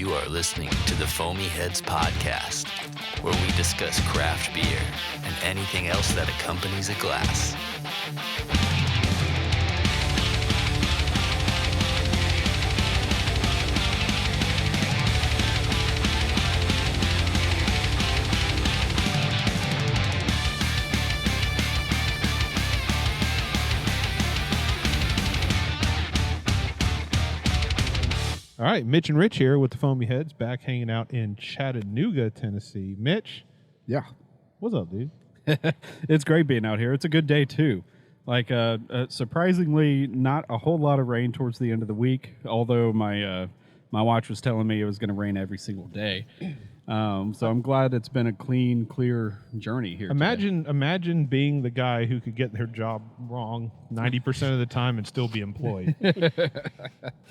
You are listening to the Foamy Heads Podcast, where we discuss craft beer and anything else that accompanies a glass. All right, Mitch and Rich here with the Foamy Heads, back hanging out in Chattanooga, Tennessee. Mitch? Yeah. What's up, dude? It's great being out here. It's a good day, too. Like, surprisingly, not a whole lot of rain towards the end of the week, although my watch was telling me it was going to rain every single day. So I'm glad it's been a clean, clear journey here. Imagine being the guy who could get their job wrong 90% of the time and still be employed.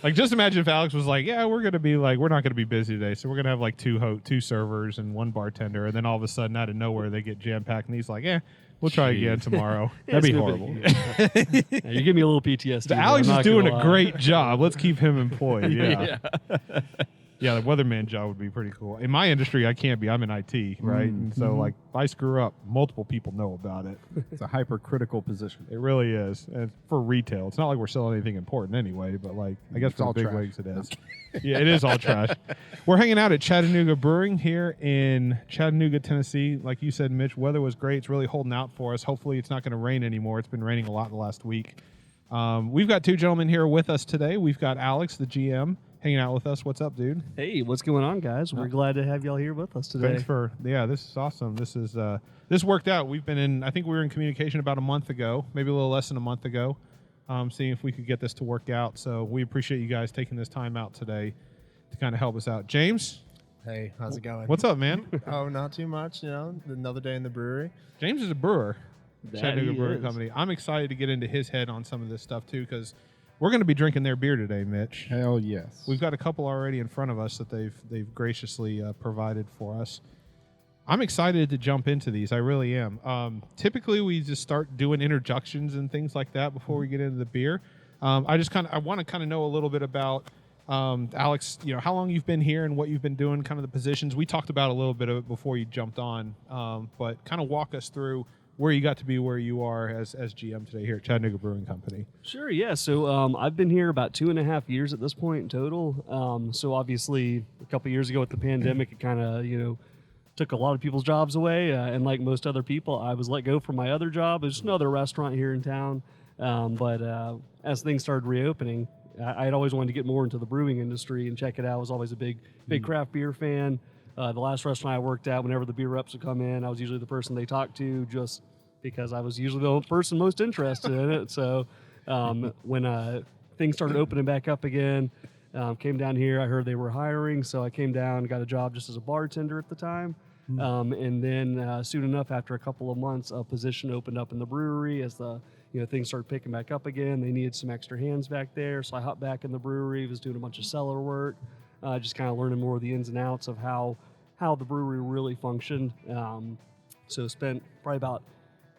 Like, just imagine if Alex was like, "Yeah, we're not going to be busy today, so we're going to have like two servers and one bartender," and then all of a sudden, out of nowhere, they get jam packed, and he's like, "Yeah, we'll try again tomorrow." That'd be horrible. You give me a little PTSD. So Alex is doing a great job. Let's keep him employed. Yeah. Yeah, the weatherman job would be pretty cool. In my industry, I can't be. I'm in IT, right? And so, like, if I screw up, multiple people know about it. It's a hypercritical position. It really is. And for retail, it's not like we're selling anything important anyway, but, like, I guess for the big wigs it is. Yeah, it is all trash. We're hanging out at Chattanooga Brewing here in Chattanooga, Tennessee. Like you said, Mitch, weather was great. It's really holding out for us. Hopefully it's not going to rain anymore. It's been raining a lot the last week. We've got two gentlemen here with us today. We've got Alex, the GM, hanging out with us. What's up, dude? Hey, what's going on, guys? We're glad to have y'all here with us today. Thanks for, this is awesome. This worked out. I think we were in communication about a month ago, maybe a little less than a month ago, seeing if we could get this to work out. So we appreciate you guys taking this time out today to kind of help us out. James? Hey, how's it going? What's up, man? Oh, not too much, another day in the brewery. James is a brewer, Chattanooga Brewing is. Company. I'm excited to get into his head on some of this stuff, too, because we're going to be drinking their beer today, Mitch. Hell yes. We've got a couple already in front of us that they've graciously provided for us. I'm excited to jump into these. I really am. Typically, we just start doing introductions and things like that before we get into the beer. I want to kind of know a little bit about Alex. How long you've been here and what you've been doing, kind of the positions. We talked about a little bit of it before you jumped on, but kind of walk us through where you got to be where you are as GM today here at Chattanooga Brewing Company. Sure, yeah. So I've been here about 2.5 years at this point in total. So obviously, a couple years ago with the pandemic, it kind of, took a lot of people's jobs away. And like most other people, I was let go from my other job. It was another restaurant here in town. But as things started reopening, I had always wanted to get more into the brewing industry and check it out. I was always a big craft beer fan. The last restaurant I worked at, whenever the beer reps would come in, I was usually the person they talked to just because I was usually the person most interested in it. So when things started opening back up again, came down here, I heard they were hiring, so I came down and got a job just as a bartender at the time. And then soon enough, after a couple of months, a position opened up in the brewery as things started picking back up again. They needed some extra hands back there, so I hopped back in the brewery, was doing a bunch of cellar work, just kind of learning more of the ins and outs of how the brewery really functioned. So spent probably about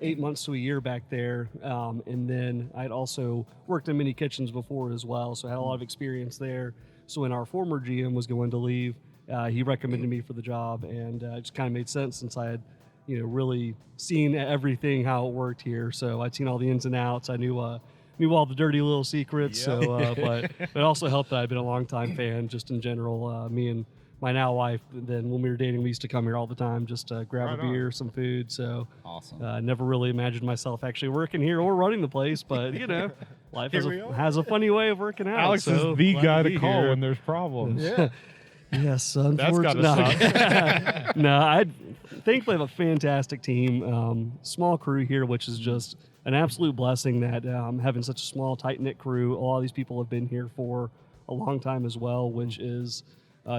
8 months to a year back there. And then I'd also worked in mini kitchens before as well, so I had a lot of experience there. So when our former GM was going to leave, he recommended me for the job, and it just kind of made sense since I had really seen everything, how it worked here. So I'd seen all the ins and outs. I knew all the dirty little secrets. Yep. So, but it also helped that I've been a longtime fan, just in general. Me and my now wife, then when we were dating, we used to come here all the time just to grab a beer, some food. So awesome. Never really imagined myself actually working here or running the place, but life has a funny way of working out. Alex is the guy to call when there's problems. Yeah. Yes, that's got to suck. No, I thankfully have a fantastic team, small crew here, which is just an absolute blessing that having such a small, tight-knit crew. A lot of these people have been here for a long time as well, which is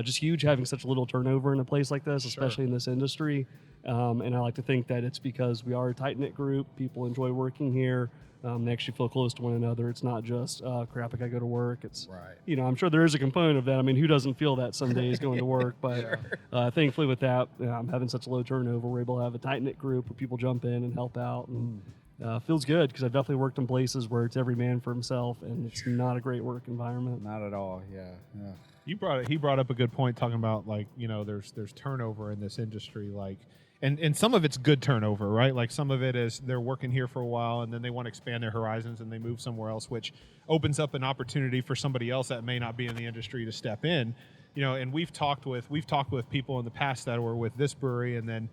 just huge having such little turnover in a place like this, especially in this industry. And I like to think that it's because we are a tight-knit group. People enjoy working here. They actually feel close to one another. It's not just, crap, I got to go to work. It's, right. I'm sure there is a component of that. I mean, who doesn't feel that some days going to work? But thankfully with that, having such low turnover, we're able to have a tight-knit group where people jump in and help out. And feels good because I've definitely worked in places where it's every man for himself, and it's not a great work environment. Not at all. Yeah. He brought up a good point talking about there's turnover in this industry, and some of it's good turnover, right? Like some of it is they're working here for a while and then they want to expand their horizons and they move somewhere else, which opens up an opportunity for somebody else that may not be in the industry to step in. And we've talked with people in the past that were with this brewery, and then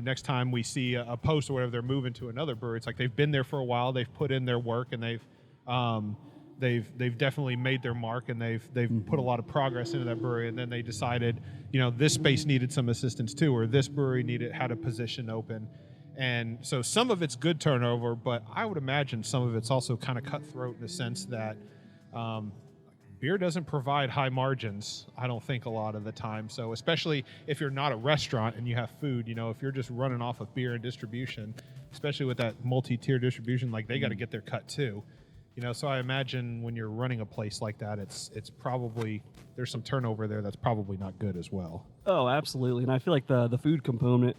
next time we see a post or whatever, they're moving to another brewery. It's like they've been there for a while, they've put in their work, and they've definitely made their mark, and they've put a lot of progress into that brewery, and then they decided this space needed some assistance too, or this brewery had a position open. And so some of it's good turnover, but I would imagine some of it's also kind of cutthroat in the sense that beer doesn't provide high margins, I don't think, a lot of the time. So especially if you're not a restaurant and you have food, if you're just running off of beer and distribution, especially with that multi-tier distribution, like they got to get their cut too. So I imagine when you're running a place like that, it's probably, there's some turnover there that's probably not good as well. Oh, absolutely. And I feel like the food component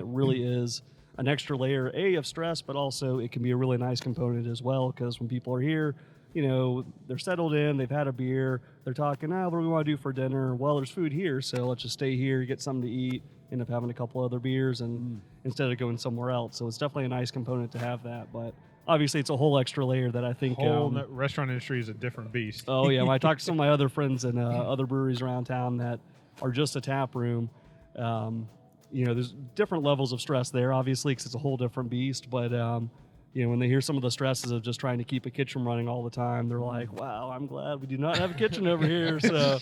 really is an extra layer, of stress, but also it can be a really nice component as well, because when people are here, they're settled in, they've had a beer, they're talking, what do we want to do for dinner? Well, there's food here, so let's just stay here, get something to eat, end up having a couple other beers and instead of going somewhere else. So it's definitely a nice component to have that, but obviously it's a whole extra layer that I think restaurant industry is a different beast. Oh yeah, when I talk to some of my other friends in other breweries around town that are just a tap room, there's different levels of stress there, obviously, because it's a whole different beast, but when they hear some of the stresses of just trying to keep a kitchen running all the time, they're like, wow, I'm glad we do not have a kitchen over here. So,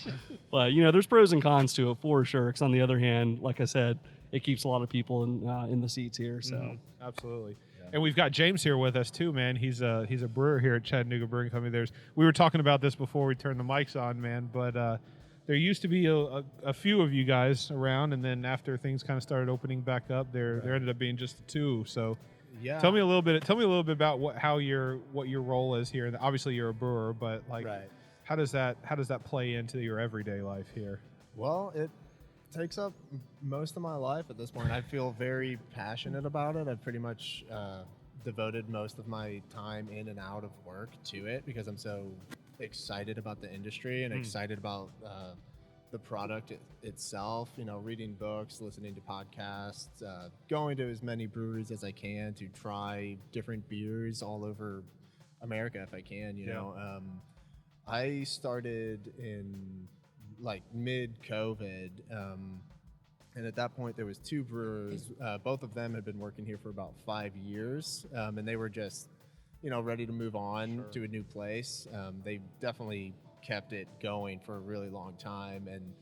but, there's pros and cons to it for sure. Because on the other hand, like I said, it keeps a lot of people in the seats here. So Absolutely. Yeah. And we've got James here with us too, man. He's a brewer here at Chattanooga Brewing Company. We were talking about this before we turned the mics on, man, but there used to be a few of you guys around, and then after things kind of started opening back up, there ended up being just the two. So Yeah. Tell me a little bit about what your role is here. Obviously, you're a brewer, but how does that play into your everyday life here? Well, it takes up most of my life at this point. I feel very passionate about it. I've pretty much devoted most of my time in and out of work to it because I'm so excited about the industry and excited about the product itself, reading books, listening to podcasts, going to as many breweries as I can to try different beers all over America if I can, I started in mid-COVID, and at that point there was two brewers. Both of them had been working here for about 5 years, and they were just, ready to move on to a new place. They definitely kept it going for a really long time, and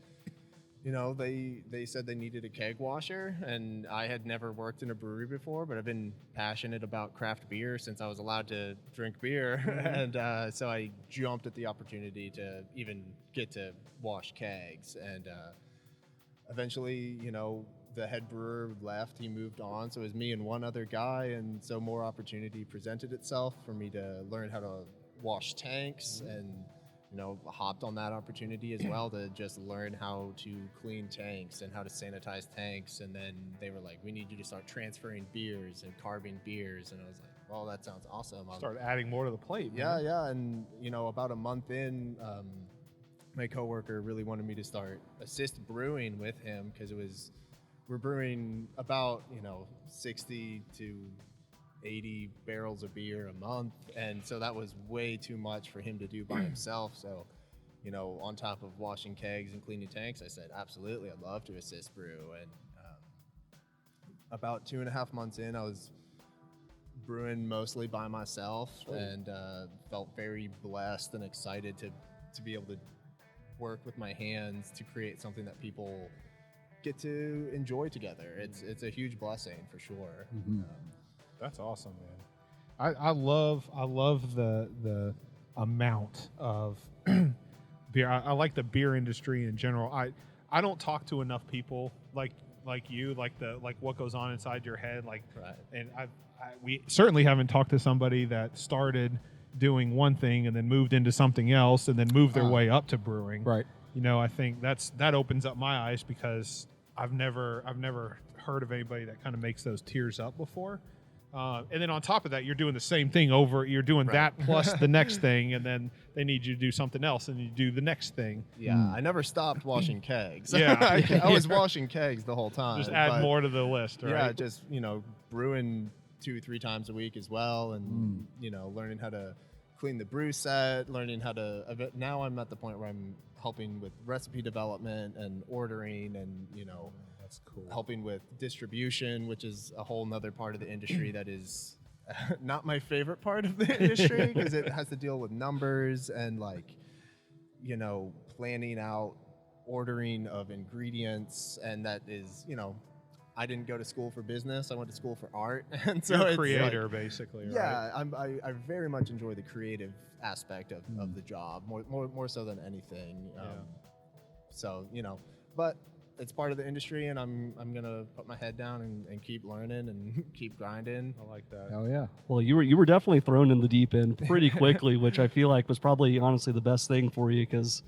they said they needed a keg washer, and I had never worked in a brewery before, but I've been passionate about craft beer since I was allowed to drink beer, and so I jumped at the opportunity to even get to wash kegs, and eventually the head brewer left, he moved on, so it was me and one other guy, and so more opportunity presented itself for me to learn how to wash tanks, and hopped on that opportunity as well to just learn how to clean tanks and how to sanitize tanks. And then they were like, we need you to start transferring beers and carving beers. And I was like, well, that sounds awesome. Start adding more to the plate, man. Yeah. And, about a month in, my coworker really wanted me to start assist brewing with him because we're brewing about, 60 to 80 barrels of beer a month, and so that was way too much for him to do by himself. So on top of washing kegs and cleaning tanks, I said absolutely, I'd love to assist brew. And about 2.5 months in, I was brewing mostly by myself, and felt very blessed and excited to be able to work with my hands to create something that people get to enjoy together. It's a huge blessing for sure. That's awesome, man. I love the amount of beer. I like the beer industry in general. I don't talk to enough people like you, like what goes on inside your head, and we certainly haven't talked to somebody that started doing one thing and then moved into something else and then moved their way up to brewing. Right. I think that opens up my eyes because I've never heard of anybody that kind of makes those tiers up before. And then on top of that, you're doing the same thing over. You're doing that plus the next thing, and then they need you to do something else, and you do the next thing. Yeah, I never stopped washing kegs. Yeah. I was washing kegs the whole time. Just add more to the list, right? Yeah, just brewing 2-3 times a week as well, and learning how to clean the brew set, learning how to. Now I'm at the point where I'm helping with recipe development and ordering, and That's cool. helping with distribution, which is a whole nother part of the industry that is not my favorite part of the industry, because it has to deal with numbers and planning out ordering of ingredients, and that is I didn't go to school for business. I went to school for art, and so You're a it's creator, basically. Right? Yeah, I very much enjoy the creative aspect of the job more so than anything. So but it's part of the industry, and I'm gonna put my head down and keep learning and keep grinding. I like that. Hell yeah. Well, you were definitely thrown in the deep end pretty quickly, which I feel like was probably honestly the best thing for you, because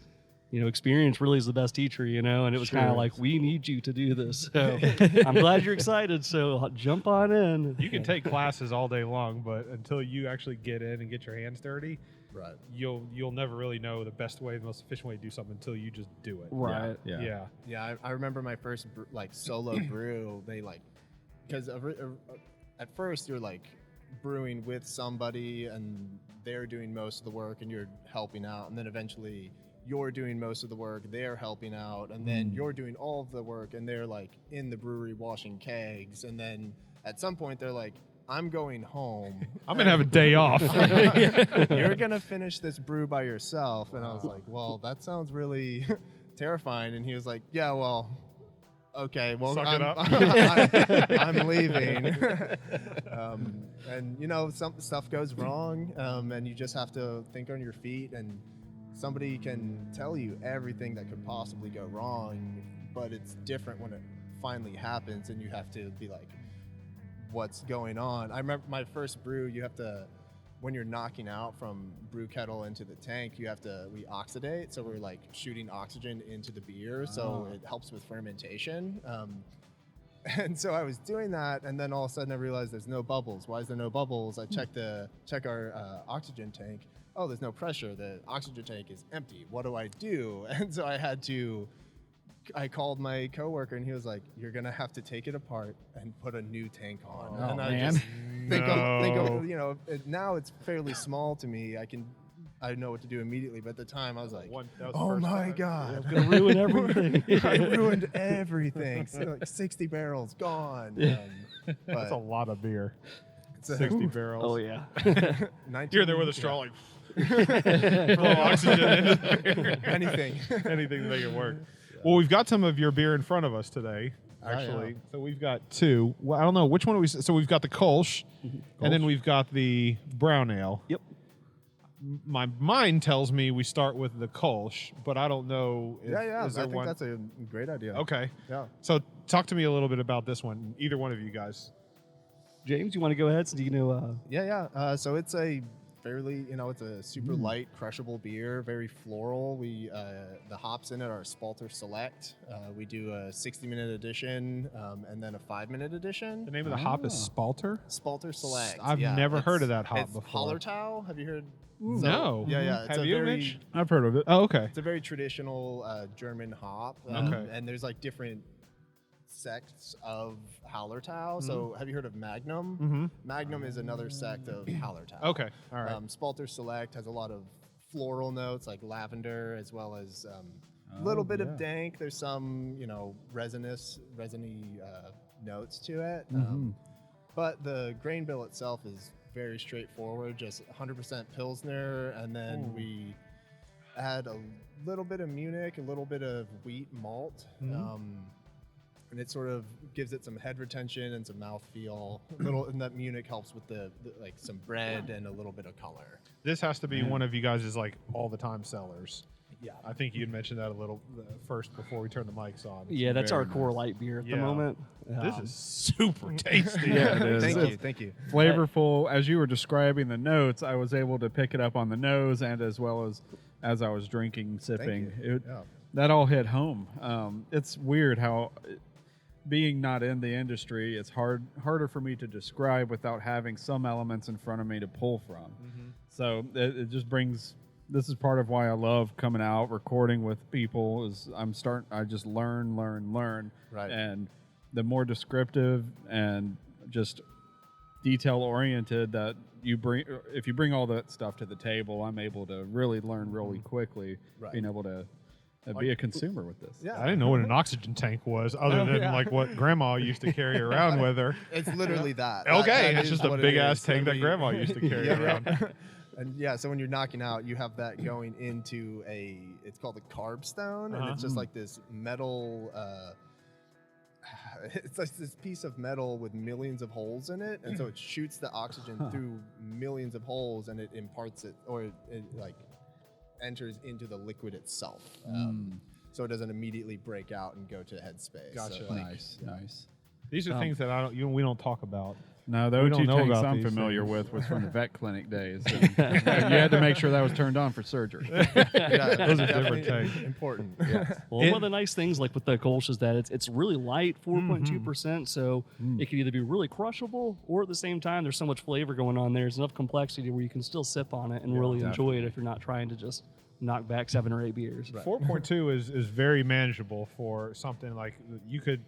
experience really is the best teacher, and it was kind of like, we need you to do this. So I'm glad you're excited. So jump on in. You can take classes all day long, but until you actually get in and get your hands dirty, Right. you'll never really know the best way, the most efficient way to do something until you just do it. Right. Yeah. Yeah. I remember my first solo brew. They because at first you're brewing with somebody, and they're doing most of the work, and you're helping out, and then eventually you're doing most of the work, they're helping out, and then you're doing all of the work, and they're in the brewery washing kegs, and then at some point they're like, I'm going home. I'm going to have a day off. You're going to finish this brew by yourself. And I was like, well, that sounds really terrifying. And he was like, yeah, well, okay, well, Suck it up. I'm leaving. And some stuff goes wrong, and you just have to think on your feet, and somebody can tell you everything that could possibly go wrong, but it's different when it finally happens, and you have to be like, what's going on? I remember my first brew, you have to, when you're knocking out from brew kettle into the tank, we oxidate. So we're shooting oxygen into the beer. So it helps with fermentation. And so I was doing that, and then all of a sudden I realized there's no bubbles. Why is there no bubbles? I check our oxygen tank. Oh, there's no pressure. The oxygen tank is empty. What do I do? And so I called my coworker, and he was like, you're going to have to take it apart and put a new tank on. Oh, and I man. just think of, now it's fairly small to me. I know what to do immediately. But at the time I was like, That was the oh first my time. God. I'm going to ruin everything. I ruined everything. So 60 barrels gone. That's a lot of beer. It's a 60 barrels. Oh, yeah. 19 You're there with a straw, blow oxygen into the beer. Anything. Anything to make it work. Well, we've got some of your beer in front of us today, actually. yeah. So we've got two. Well, I don't know which one we. So we've got the Kolsch, and then we've got the brown ale. Yep. My mind tells me we start with the Kolsch, but I don't know. If, Yeah. Is I there think one? that's a great idea. Okay. Yeah. So talk to me a little bit about this one. Either one of you guys. James, you want to go ahead? So Yeah. So it's a fairly, it's a super light, crushable beer, very floral. The hops in it are Spalter Select. We do a 60-minute edition, and then a 5-minute edition. The name of the hop is Spalter. Spalter Select. I've never heard of that hop it's before. Hallertau. Have you heard? No. Yeah. It's Have a you, very, Mitch? I've heard of it. Oh, okay. It's a very traditional German hop. Okay. And there's different sects of Hallertau. So have you heard of Magnum? Mm-hmm. Magnum is another sect of Hallertau. Okay. All right. Spalter Select has a lot of floral notes like lavender, as well as a little bit of dank. There's some, resiny notes to it. But the grain bill itself is very straightforward, just 100% Pilsner, and then we add a little bit of Munich, a little bit of wheat malt. And it sort of gives it some head retention and some mouthfeel. And that Munich helps with the some bread and a little bit of color. This has to be one of you guys' all the time sellers. Yeah. I think you had mentioned that a little first before we turned the mics on. Yeah, that's our very core light beer at the Yeah. moment. This is super tasty. Yeah, it is. Thank you. Flavorful. As you were describing the notes, I was able to pick it up on the nose, and as well as I was drinking, sipping. you. That all hit home. It's weird how being not in the industry, it's harder for me to describe without having some elements in front of me to pull from. So it just brings. This is part of why I love coming out, recording with people. Is I just learn, Right. and the more descriptive and just detail oriented that you bring, if you bring all that stuff to the table, I'm able to really learn really quickly. Right. Being able to be a consumer with this. Yeah. I didn't know what an oxygen tank was, other than like what Grandma used to carry around with her. It's literally that. Okay, That it's is just a what it big is. ass tank that Literally- Grandma used to carry around. And yeah, so when you're knocking out, you have that going into it's called a carb stone, and it's just like this metal, it's like this piece of metal with millions of holes in it, and so it shoots the oxygen through millions of holes, and it imparts it, or it like enters into the liquid itself. So it doesn't immediately break out and go to headspace. Gotcha. So, Nice. These are things that we don't talk about. No, the We O2 don't know tanks about I'm these familiar things. with was from the vet clinic days. And you had to make sure that was turned on for surgery. yeah, Those are definitely different tanks. important. Well, one of the nice things like with the Kolsch is that it's really light, 4.2%. So it can either be really crushable, or at the same time, there's so much flavor going on there. There's enough complexity where you can still sip on it and really enjoy it if you're not trying to just knock back 7 or 8 beers. 4.2 is very manageable for something like you could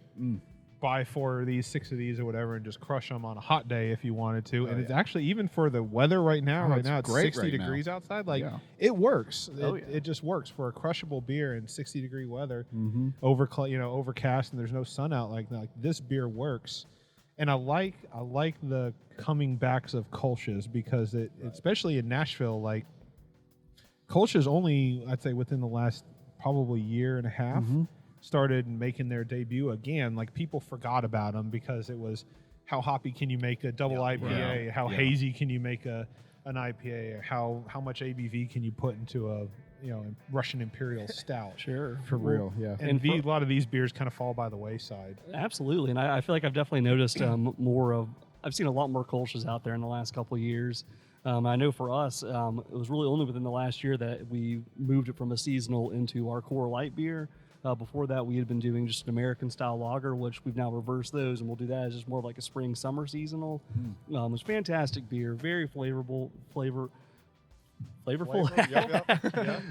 buy 4 of these, 6 of these, or whatever, and just crush them on a hot day if you wanted to. And it's actually, even for the weather right now, it's it's great 60 right now. degrees outside. Like Yeah. it works. It just works for a crushable beer in 60-degree weather, overcast, and there's no sun out. Like this beer works. And I like the coming backs of Kolsch's because it, especially in Nashville, like Kolsch's only, I'd say, within the last probably year and a half started making their debut again. Like people forgot about them because it was how hoppy can you make a double IPA, how hazy can you make an IPA, or how much ABV can you put into a Russian Imperial Stout. Sure. For real, yeah. And a lot of these beers kind of fall by the wayside. Absolutely. And I feel like I've definitely noticed I've seen a lot more Kolsch's out there in the last couple of years. I know for us, it was really only within the last year that we moved it from a seasonal into our core light beer. Before that, we had been doing just an American style lager, which we've now reversed those, and we'll do that as just more of like a spring summer seasonal. It was fantastic beer, very flavorful,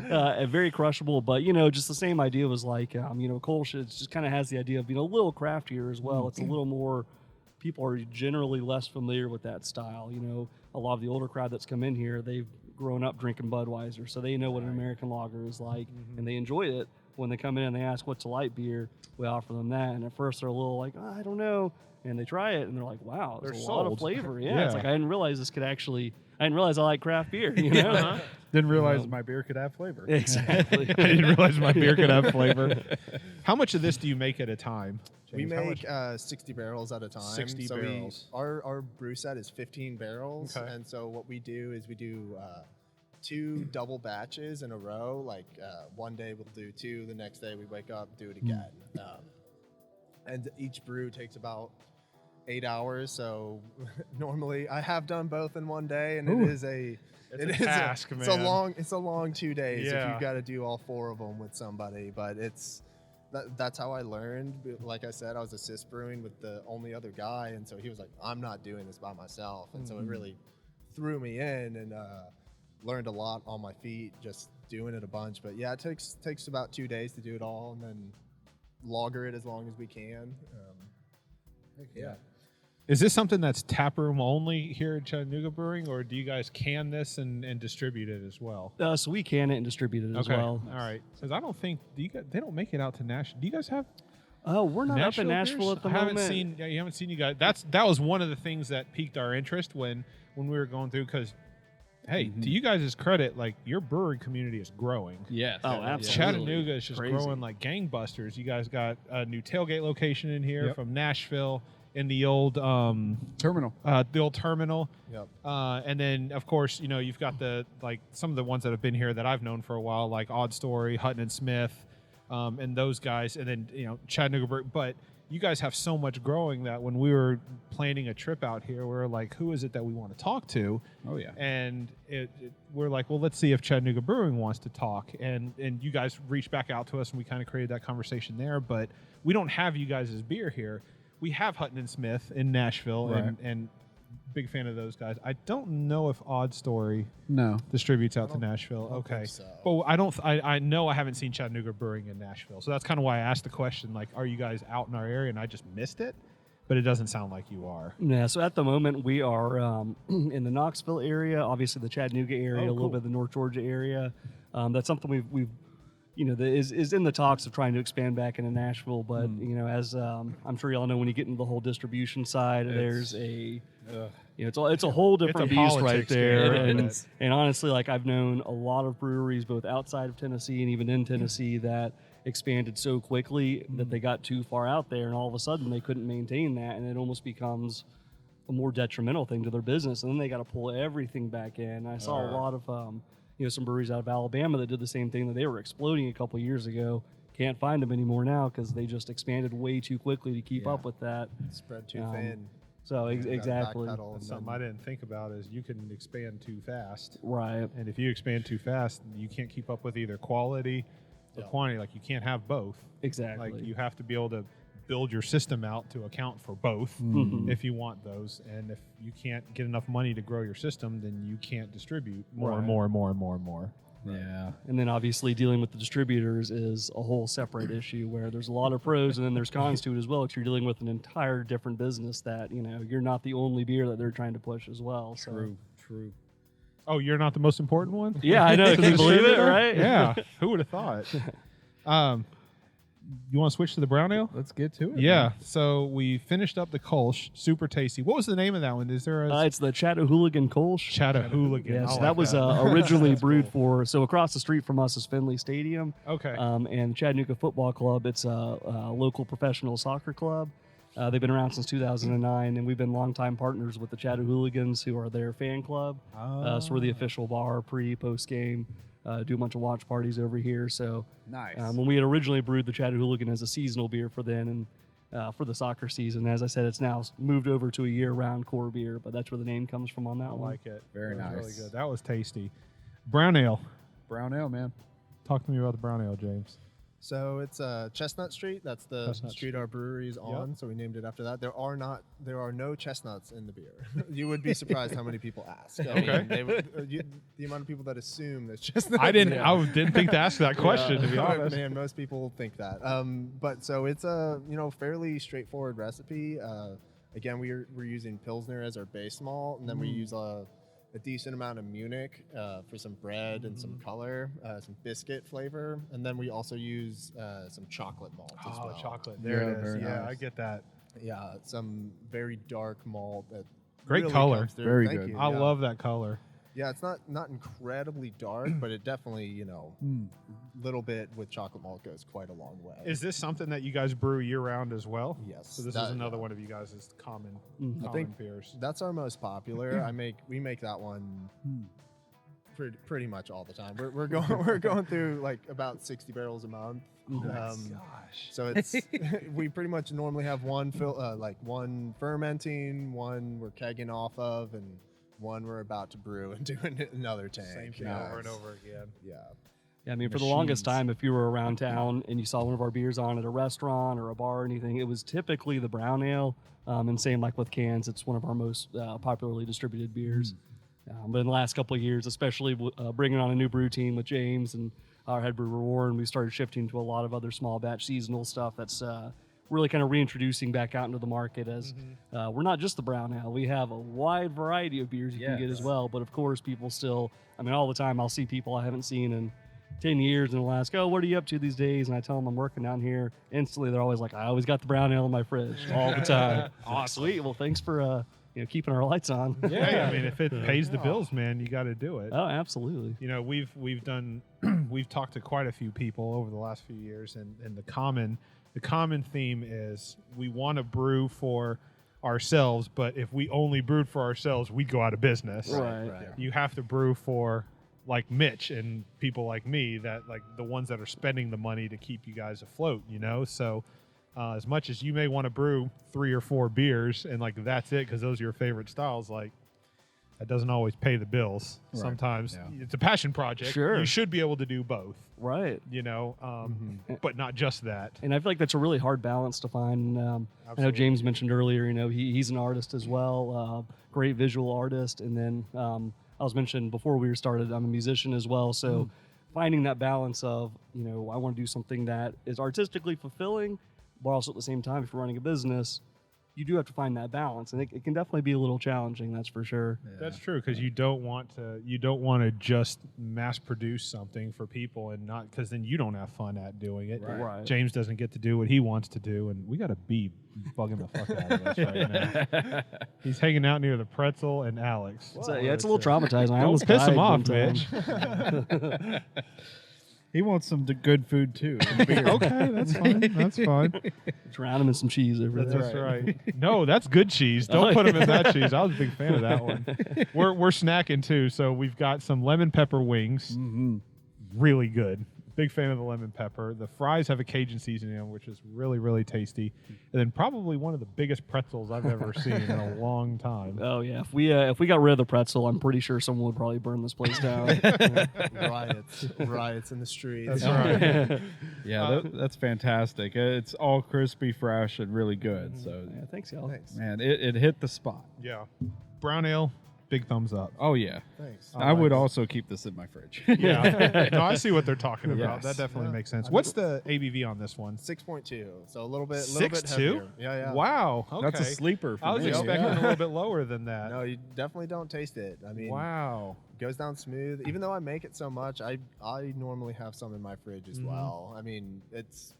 and very crushable. But just the same idea was like Kolsch. It just kind of has the idea of being a little craftier as well. It's a little more. People are generally less familiar with that style. A lot of the older crowd that's come in here, they've grown up drinking Budweiser, so they know what an American lager is like, and they enjoy it. When they come in and they ask what's a light beer, we offer them that. And at first they're a little like, I don't know. And they try it and they're like, wow, there's a lot of flavor. Yeah, it's like I didn't realize I like craft beer. Didn't realize my beer could have flavor. Exactly. I didn't realize my beer could have flavor. How much of this do you make at a time, We James? How make much? 60 barrels at a time. 60 so barrels. Our brew set is 15 barrels. Okay. And so what we do is we do 2 double batches in a row. Like one day we'll do 2, the next day we wake up, do it again. And each brew takes about 8 hours. So normally I have done both in one day, and it is a task, It's man. a long 2 days if Yeah. you've got to do all 4 of them with somebody. But that's how I learned. Like I said, I was assist brewing with the only other guy, and so he was like, I'm not doing this by myself. And so it really threw me in, and learned a lot on my feet just doing it a bunch. But yeah, it takes about 2 days to do it all, and then lager it as long as we can. Is this something that's taproom only here at Chattanooga Brewing, or do you guys can this and distribute it as well? So we can it and distribute it as well. All right. Because I don't think they don't make it out to Nashville. Do you guys have? Oh, we're not up in Nashville beers? at the I haven't moment. seen. You haven't seen you guys. That was one of the things that piqued our interest when we were going through. Because, hey, to you guys' credit, like your brewery community is growing. Yes. Oh, absolutely. Chattanooga is just Crazy. growing like gangbusters. You guys got a new tailgate location in here from Nashville in the old Terminal. the old terminal. Yep. And then of course, you've got some of the ones that have been here that I've known for a while, like Odd Story, Hutton and Smith, and those guys, and then Chattanooga. But you guys have so much growing that when we were planning a trip out here, we were like, who is it that we want to talk to? Oh yeah. And we're like, well, let's see if Chattanooga Brewing wants to talk. And you guys reached back out to us, and we kind of created that conversation there. But we don't have you guys' beer here. We have Hutton and Smith in Nashville, Right. and big fan of those guys. I don't know if Odd Story No. distributes out to Nashville. Okay, think so. but I know I haven't seen Chattanooga Brewing in Nashville, so that's kind of why I asked the question. Like, are you guys out in our area? And I just missed it, but it doesn't sound like you are. Yeah, so at the moment we are in the Knoxville area, obviously the Chattanooga area, a little cool. bit of the North Georgia area. That's something we've that is in the talks of trying to expand back into Nashville. But as I'm sure y'all know, when you get into the whole distribution side, there's a it's a whole different beast right politics there. game, And honestly, like I've known a lot of breweries both outside of Tennessee and even in Tennessee that expanded so quickly that they got too far out there, and all of a sudden they couldn't maintain that, and it almost becomes a more detrimental thing to their business, and then they got to pull everything back in. I saw a lot of some breweries out of Alabama that did the same thing, that they were exploding a couple years ago. Can't find them anymore now because they just expanded way too quickly to keep up with that. Spread too thin. So exactly. Backpedal, and That's something I didn't think about is you can expand too fast. Right. And if you expand too fast, you can't keep up with either quality or quantity. Like, you can't have both. Exactly. Like, you have to be able to build your system out to account for both if you want those. And if you can't get enough money to grow your system, then you can't distribute more and more and more and more and more. Yeah. And then obviously dealing with the distributors is a whole separate issue where there's a lot of pros and then there's cons to it as well, because you're dealing with an entire different business that, you're not the only beer that they're trying to push as well. So. True. Oh, you're not the most important one? Yeah, I know. Can you believe it, right? Yeah. Who would have thought? You want to switch to the brown ale? Let's get to it. Yeah. So we finished up the Kolsch, super tasty. What was the name of that one? Is there a It's the Chattahooligan Kolsch. Chattahooligan? Yeah, I so like that was originally brewed for. So across the street from us is Finley Stadium. Okay. And Chattanooga Football Club. It's a local professional soccer club. They've been around since 2009, and we've been longtime partners with the Chattahooligans, who are their fan club. So we're the official bar, post game. Do a bunch of watch parties over here. So Nice. when we had originally brewed the Chattahooligan as a seasonal beer for then and for the soccer season, as I said, it's now moved over to a year-round core beer, but that's where the name comes from on that I one. like it. Very That was nice. Really good. That was tasty. Brown ale. Brown ale, man. Talk to me about the brown ale, James. So it's Chestnut Street. That's the Chestnut street our brewery is on. Yep. So we named it after that. There are no chestnuts in the beer. You would be surprised how many people ask. The amount of people that assume there's chestnuts. I didn't think to ask that question, to be honest. Man, most people think that. But so it's a fairly straightforward recipe. Again, we're using Pilsner as our base malt, and then we use a decent amount of Munich for some bread and some color, some biscuit flavor, and then we also use some chocolate malt as well. Chocolate. There it is. very Yeah, nice. I get that. Yeah, some very dark malt that Great really color. comes through. Very Thank good. you. I Yeah. love that color. Yeah, it's not incredibly dark, but it definitely little bit with chocolate malt goes quite a long way. Is this something that you guys brew year round as well? Yes. So this That- is another one of you guys' common I think beers. that's our most popular. We make that one pretty much all the time. We're going through like about 60 barrels a month. So it's we pretty much normally have one one fermenting, one we're kegging off of, and one we're about to brew and do another tank. Same thing over and over again. Yeah. Yeah, I mean, for the longest Machines. time, if you were around town and you saw one of our beers on at a restaurant or a bar or anything, it was typically the brown ale. And same like with cans, it's one of our most popularly distributed beers. But in the last couple of years, especially bringing on a new brew team with James and our head brewer Warren, we started shifting to a lot of other small batch seasonal stuff that's really kind of reintroducing back out into the market as we're not just the brown ale. We have a wide variety of beers you can get as well. But of course, people still, I mean, all the time I'll see people I haven't seen in 10 years and they'll ask, oh, what are you up to these days? And I tell them I'm working down here. Instantly, they're always like, I always got the brown ale in my fridge all the time. Sweet. Well, thanks for keeping our lights on. Yeah, I mean, if it pays the bills, man, you got to do it. Oh, absolutely. You know, we've done we've talked to quite a few people over the last few years, and the common theme is we want to brew for ourselves, but if we only brewed for ourselves, we'd go out of business. Right. You have to brew for like Mitch and people like me, that like the ones that are spending the money to keep you guys afloat, you know? So as much as you may want to brew 3 or 4 beers and like that's it because those are your favorite styles, like that doesn't always pay the bills. Right. Sometimes it's a passion project. Sure. You should be able to do both, Right. you know, but not just that. And I feel like that's a really hard balance to find. I know Absolutely. James mentioned earlier, you know, he's an artist as well, great visual artist. And then I was mentioning before we were started, I'm a musician as well. So finding that balance of, you know, I want to do something that is artistically fulfilling, but also at the same time, if you're running a business, you do have to find that balance, and it can definitely be a little challenging. That's for sure. That's true, because you don't want to just mass produce something for people and not, because then you don't have fun at doing it. Right. James doesn't get to do what he wants to do, and we got a bee bugging the fuck out of us right now. He's hanging out near the pretzel and Alex. It's a little traumatizing. I Don't almost piss him died off, one time. Mitch. He wants some good food too. and beer. Okay, that's fine. That's fine. Drown him in some cheese over there. That's right. No, that's good cheese. Don't put him in that cheese. I was a big fan of that one. We're snacking too, so we've got some lemon pepper wings. Really good. Big fan of the lemon pepper. The fries have a Cajun seasoning on, which is really, really tasty. And then probably one of the biggest pretzels I've ever seen in a long time. Oh yeah, if we got rid of the pretzel, I'm pretty sure someone would probably burn this place down. Riots in the streets. That's right. Yeah, that's fantastic. It's all crispy, fresh, and really good. So, Yeah, thanks, y'all. Thanks. man, it hit the spot. Yeah. Brown ale, big thumbs up. Oh yeah, Thanks. I would also keep this in my fridge. Yeah. No, I see what they're talking about. Yes. That definitely Yeah. makes sense. What's the ABV on this one? 6.2, so a little bit 6.2? heavier. Yeah. Wow. Okay. That's a sleeper. For I was me. expecting Yeah. a little bit lower than that. No, you definitely don't taste it. I mean, Wow. it goes down smooth. Even though I make it so much, I normally have some in my fridge as well. I mean, it's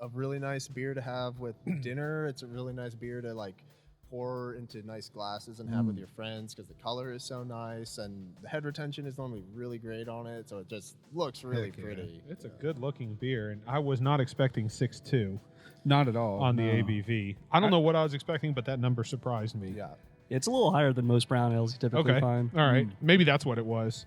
a really nice beer to have with dinner. It's a really nice beer to like pour into nice glasses and have with your friends because the color is so nice and the head retention is normally really great on it, so it just looks really Heck yeah. pretty. It's a good looking beer, and I was not expecting 6.2 Not at all on the no. ABV. I don't know what I was expecting, but that number surprised me. Yeah. It's a little higher than most brown ales you typically Okay. find. All right. Maybe that's what it was.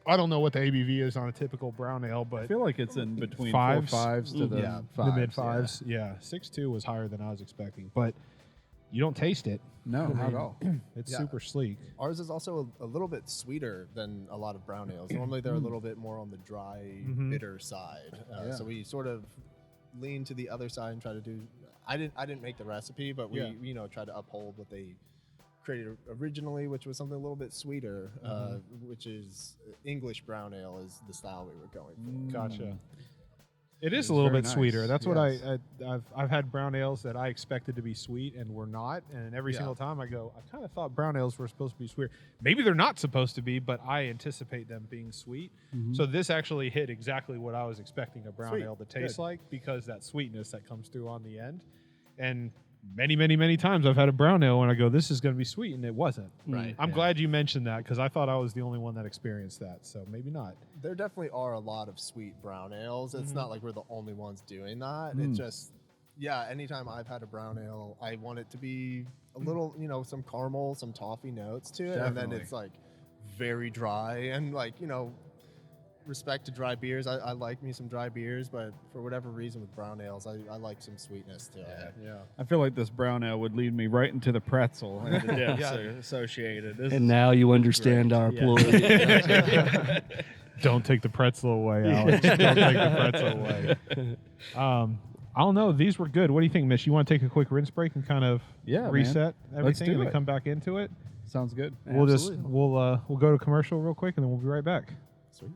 I don't know what the ABV is on a typical brown ale, I but feel like it's in between Fives? 4.5s to the Yeah. fives, the mid fives. Yeah. 6.2 was higher than I was expecting, but you don't taste it. No, not at all. It's Yeah. super sleek. Ours is also a little bit sweeter than a lot of brown ales. Normally they're a little bit more on the dry, bitter side. Yeah. So we sort of lean to the other side and try to do. I didn't make the recipe, but we try to uphold what they created originally, which was something a little bit sweeter, which is English brown ale is the style we were going for. Gotcha. It It's is a little very bit nice. sweeter. That's what Yes. I've had brown ales that I expected to be sweet and were not. And every Yeah. single time I go, I kind of thought brown ales were supposed to be sweet. Maybe they're not supposed to be, but I anticipate them being sweet. So this actually hit exactly what I was expecting a brown Sweet. ale to taste Good. like, because that sweetness that comes through on the end. And many, many, many times I've had a brown ale and I go, this is going to be sweet, and it wasn't. Right. I'm glad you mentioned that because I thought I was the only one that experienced that. So maybe not. There definitely are a lot of sweet brown ales. It's not like we're the only ones doing that. It just, anytime I've had a brown ale, I want it to be a little, some caramel, some toffee notes to it. And then Definitely. it's like very dry and like, respect to dry beers. I like me some dry beers, but for whatever reason with brown ales, I like some sweetness to it. Yeah. I feel like this brown ale would lead me right into the pretzel and the dips Yeah. associated. This And is now you understand great. our Yeah. ploy. Don't take the pretzel away, Alex. Don't take the pretzel away. I don't know. These were good. What do you think, Mitch? You want to take a quick rinse break and kind of man. reset everything do and then it. come back into it? Sounds good. We'll go to commercial real quick and then we'll be right back. Sweet.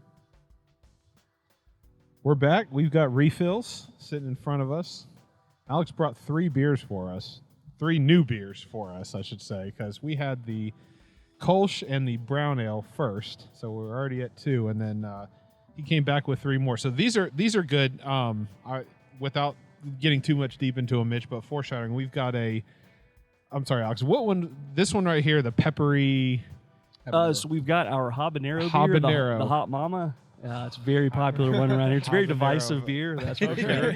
We're back. We've got refills sitting in front of us. Alex brought 3 beers for us. 3 new beers for us, I should say, because we had the Kolsch and the brown ale first, so we're already at 2, and then he came back with 3 more. So these are good. Without getting too much deep into a Mitch, but foreshadowing, we've got I'm sorry, Alex. What one? This one right here, the peppery. So we've got our habanero beer, Habanero. the Hot Mama. It's a very popular one around here. It's a very Habanero. divisive beer. That's for sure.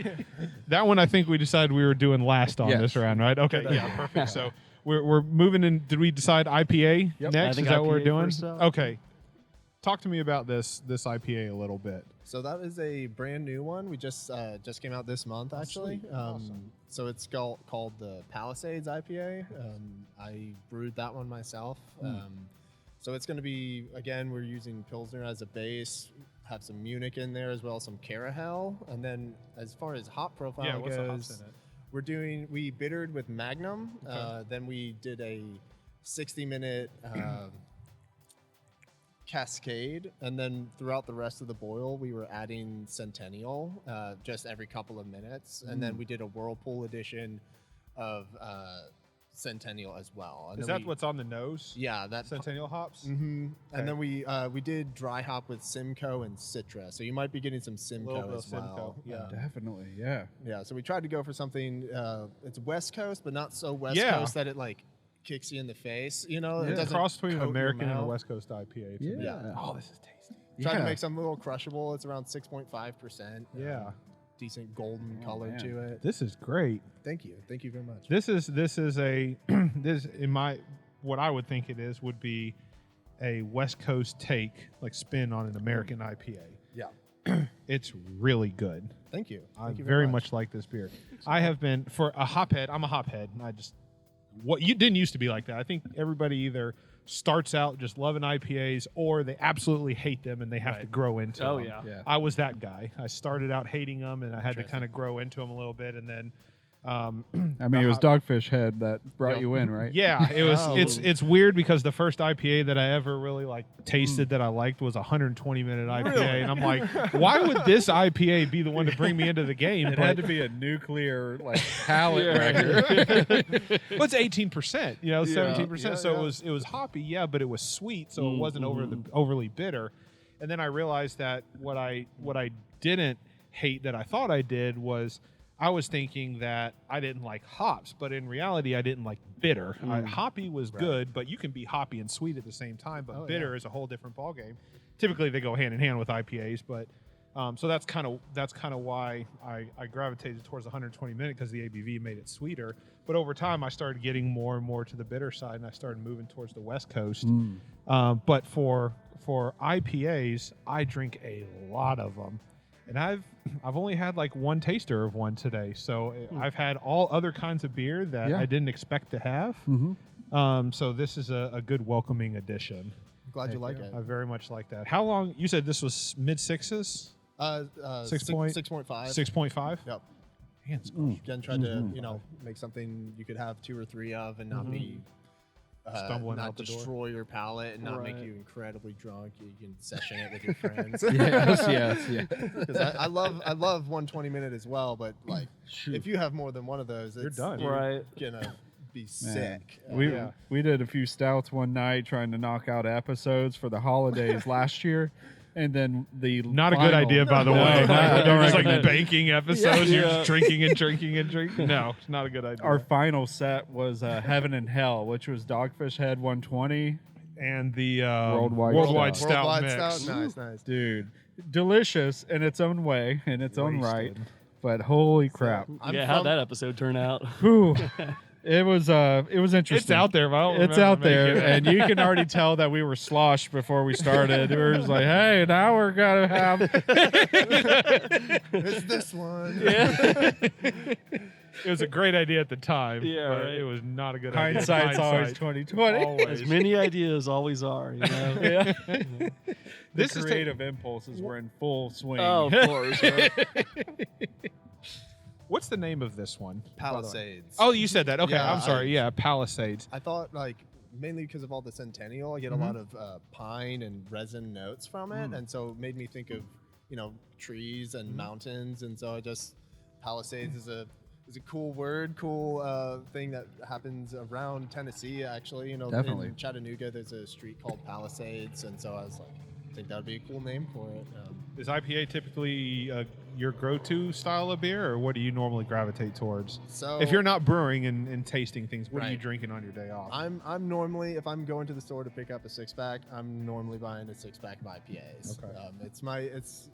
That one I think we decided we were doing last on Yes. this round, right? Okay, yeah, perfect. So we're moving in. Did we decide IPA Yep. next? I Is think that what we're IPA doing? first up. Okay. talk to me about this IPA a little bit. So that is a brand new one. We just came out this month, actually. sweet. Awesome. So it's called the Palisades IPA. I brewed that one myself. So it's going to be, again, we're using Pilsner as a base, have some Munich in there as well, some Carahel. And then as far as hop profile What's the hops goes, in it? we bittered with Magnum. Then we did a 60-minute cascade, and then throughout the rest of the boil we were adding Centennial just every couple of minutes, and then we did a Whirlpool edition of Centennial as well. And Is then that what's on the nose? yeah, that Centennial hops? Mm-hmm. Okay. And then we did dry hop with Simcoe and Citra, so you might be getting some Little Simcoe bit as of well. Simcoe, yeah. Definitely, yeah. Yeah, so we tried to go for something it's West Coast, but not so West Yeah. Coast that it like kicks you in the face, you know. It's It a doesn't cross between coat an your American and a mouth. West Coast IPA. to me. Yeah. Oh, this is tasty. Tried to make something a little crushable. It's around 6.5%. Yeah. Decent golden color man. to it. This is great. Thank you very much. This is a this in my what I would think it is would be a West Coast take, like spin on an American IPA. Yeah. It's really good. Thank you. I Thank you very much like this beer. I have been for a hophead. I'm a hophead, and I just what you didn't used to be like that. I think everybody either starts out just loving IPAs or they absolutely hate them and they have to grow into Oh, them. yeah. I was that guy. I started out hating them and I had to kind of grow into them a little bit, and then I mean, it was Dogfish Head that brought you in, right? yeah, it was. Oh. It's weird because the first IPA that I ever really like tasted that I liked was a 120-minute IPA, and I'm like, why would this IPA be the one to bring me into the game? It had to be a nuclear like palate record. Well, it's 18%, 17%. Yeah, So yeah. it was hoppy, yeah, but it was sweet, so it wasn't overly bitter. And then I realized that what I didn't hate that I thought I did was I was thinking that I didn't like hops, but in reality I didn't like bitter. Hoppy was good, but you can be hoppy and sweet at the same time. But bitter is a whole different ballgame. Typically they go hand in hand with IPAs, but so that's kind of why I gravitated towards the 120-minute because the ABV made it sweeter. But over time, I started getting more and more to the bitter side, and I started moving towards the West Coast. But for IPAs, I drink a lot of them, and I've only had like one taster of one today. So I've had all other kinds of beer that I didn't expect to have. So this is a good welcoming addition. I'm glad you like it. I very much like that. How long? You said this was mid sixes? 6.5. 6.5? Yep. Hands. Again, tried to make something you could have 2 or 3 of and not be Stumbling not out the door. destroy your palate and not make you incredibly drunk. You can session it with your friends. yes. Because I love 120-minute as well, but like if you have more than one of those, You're done. Right. Gonna be sick. We did a few stouts one night trying to knock out episodes for the holidays last year. And then the Not a good final- idea, by the No, way. I don't You're just like recommend it. banking episodes. You're just drinking and drinking and drinking. No, it's not a good idea. Our final set was Heaven and Hell, which was Dogfish Head 120. and the Worldwide stout Worldwide mix. stout. Nice. Dude, delicious in its own way, in its own right. Wasted. But holy crap. How'd that episode turn out? Whew. It was interesting. It's out there, but I don't It's remember out there, making it. and you can already tell that we were sloshed before we started. We were just like, "Hey, now we're gonna have." It's this one. It was a great idea at the time. Yeah, but right. it was not a good idea. Hindsight's always Hindsight. 2020. Always. As many ideas always are, you know? Yeah. This The is creative impulses were in full swing. Oh, of course. Right? What's the name of this one? Palisades. Oh, you said that. Okay, Yeah, I'm sorry. Yeah, Palisades. I thought like mainly because of all the Centennial, I get a lot of pine and resin notes from it, and so it made me think of trees and mountains, and so I just Palisades is a cool word, cool thing that happens around Tennessee. Actually, Definitely. in Chattanooga, there's a street called Palisades, and so I was like, I think that would be a cool name for it. Is IPA typically your go-to style of beer, or what do you normally gravitate towards? So If you're not brewing and tasting things, what are you Right. drinking on your day off? I'm normally, if I'm going to the store to pick up a 6-pack, I'm normally buying a 6-pack of IPAs. Okay.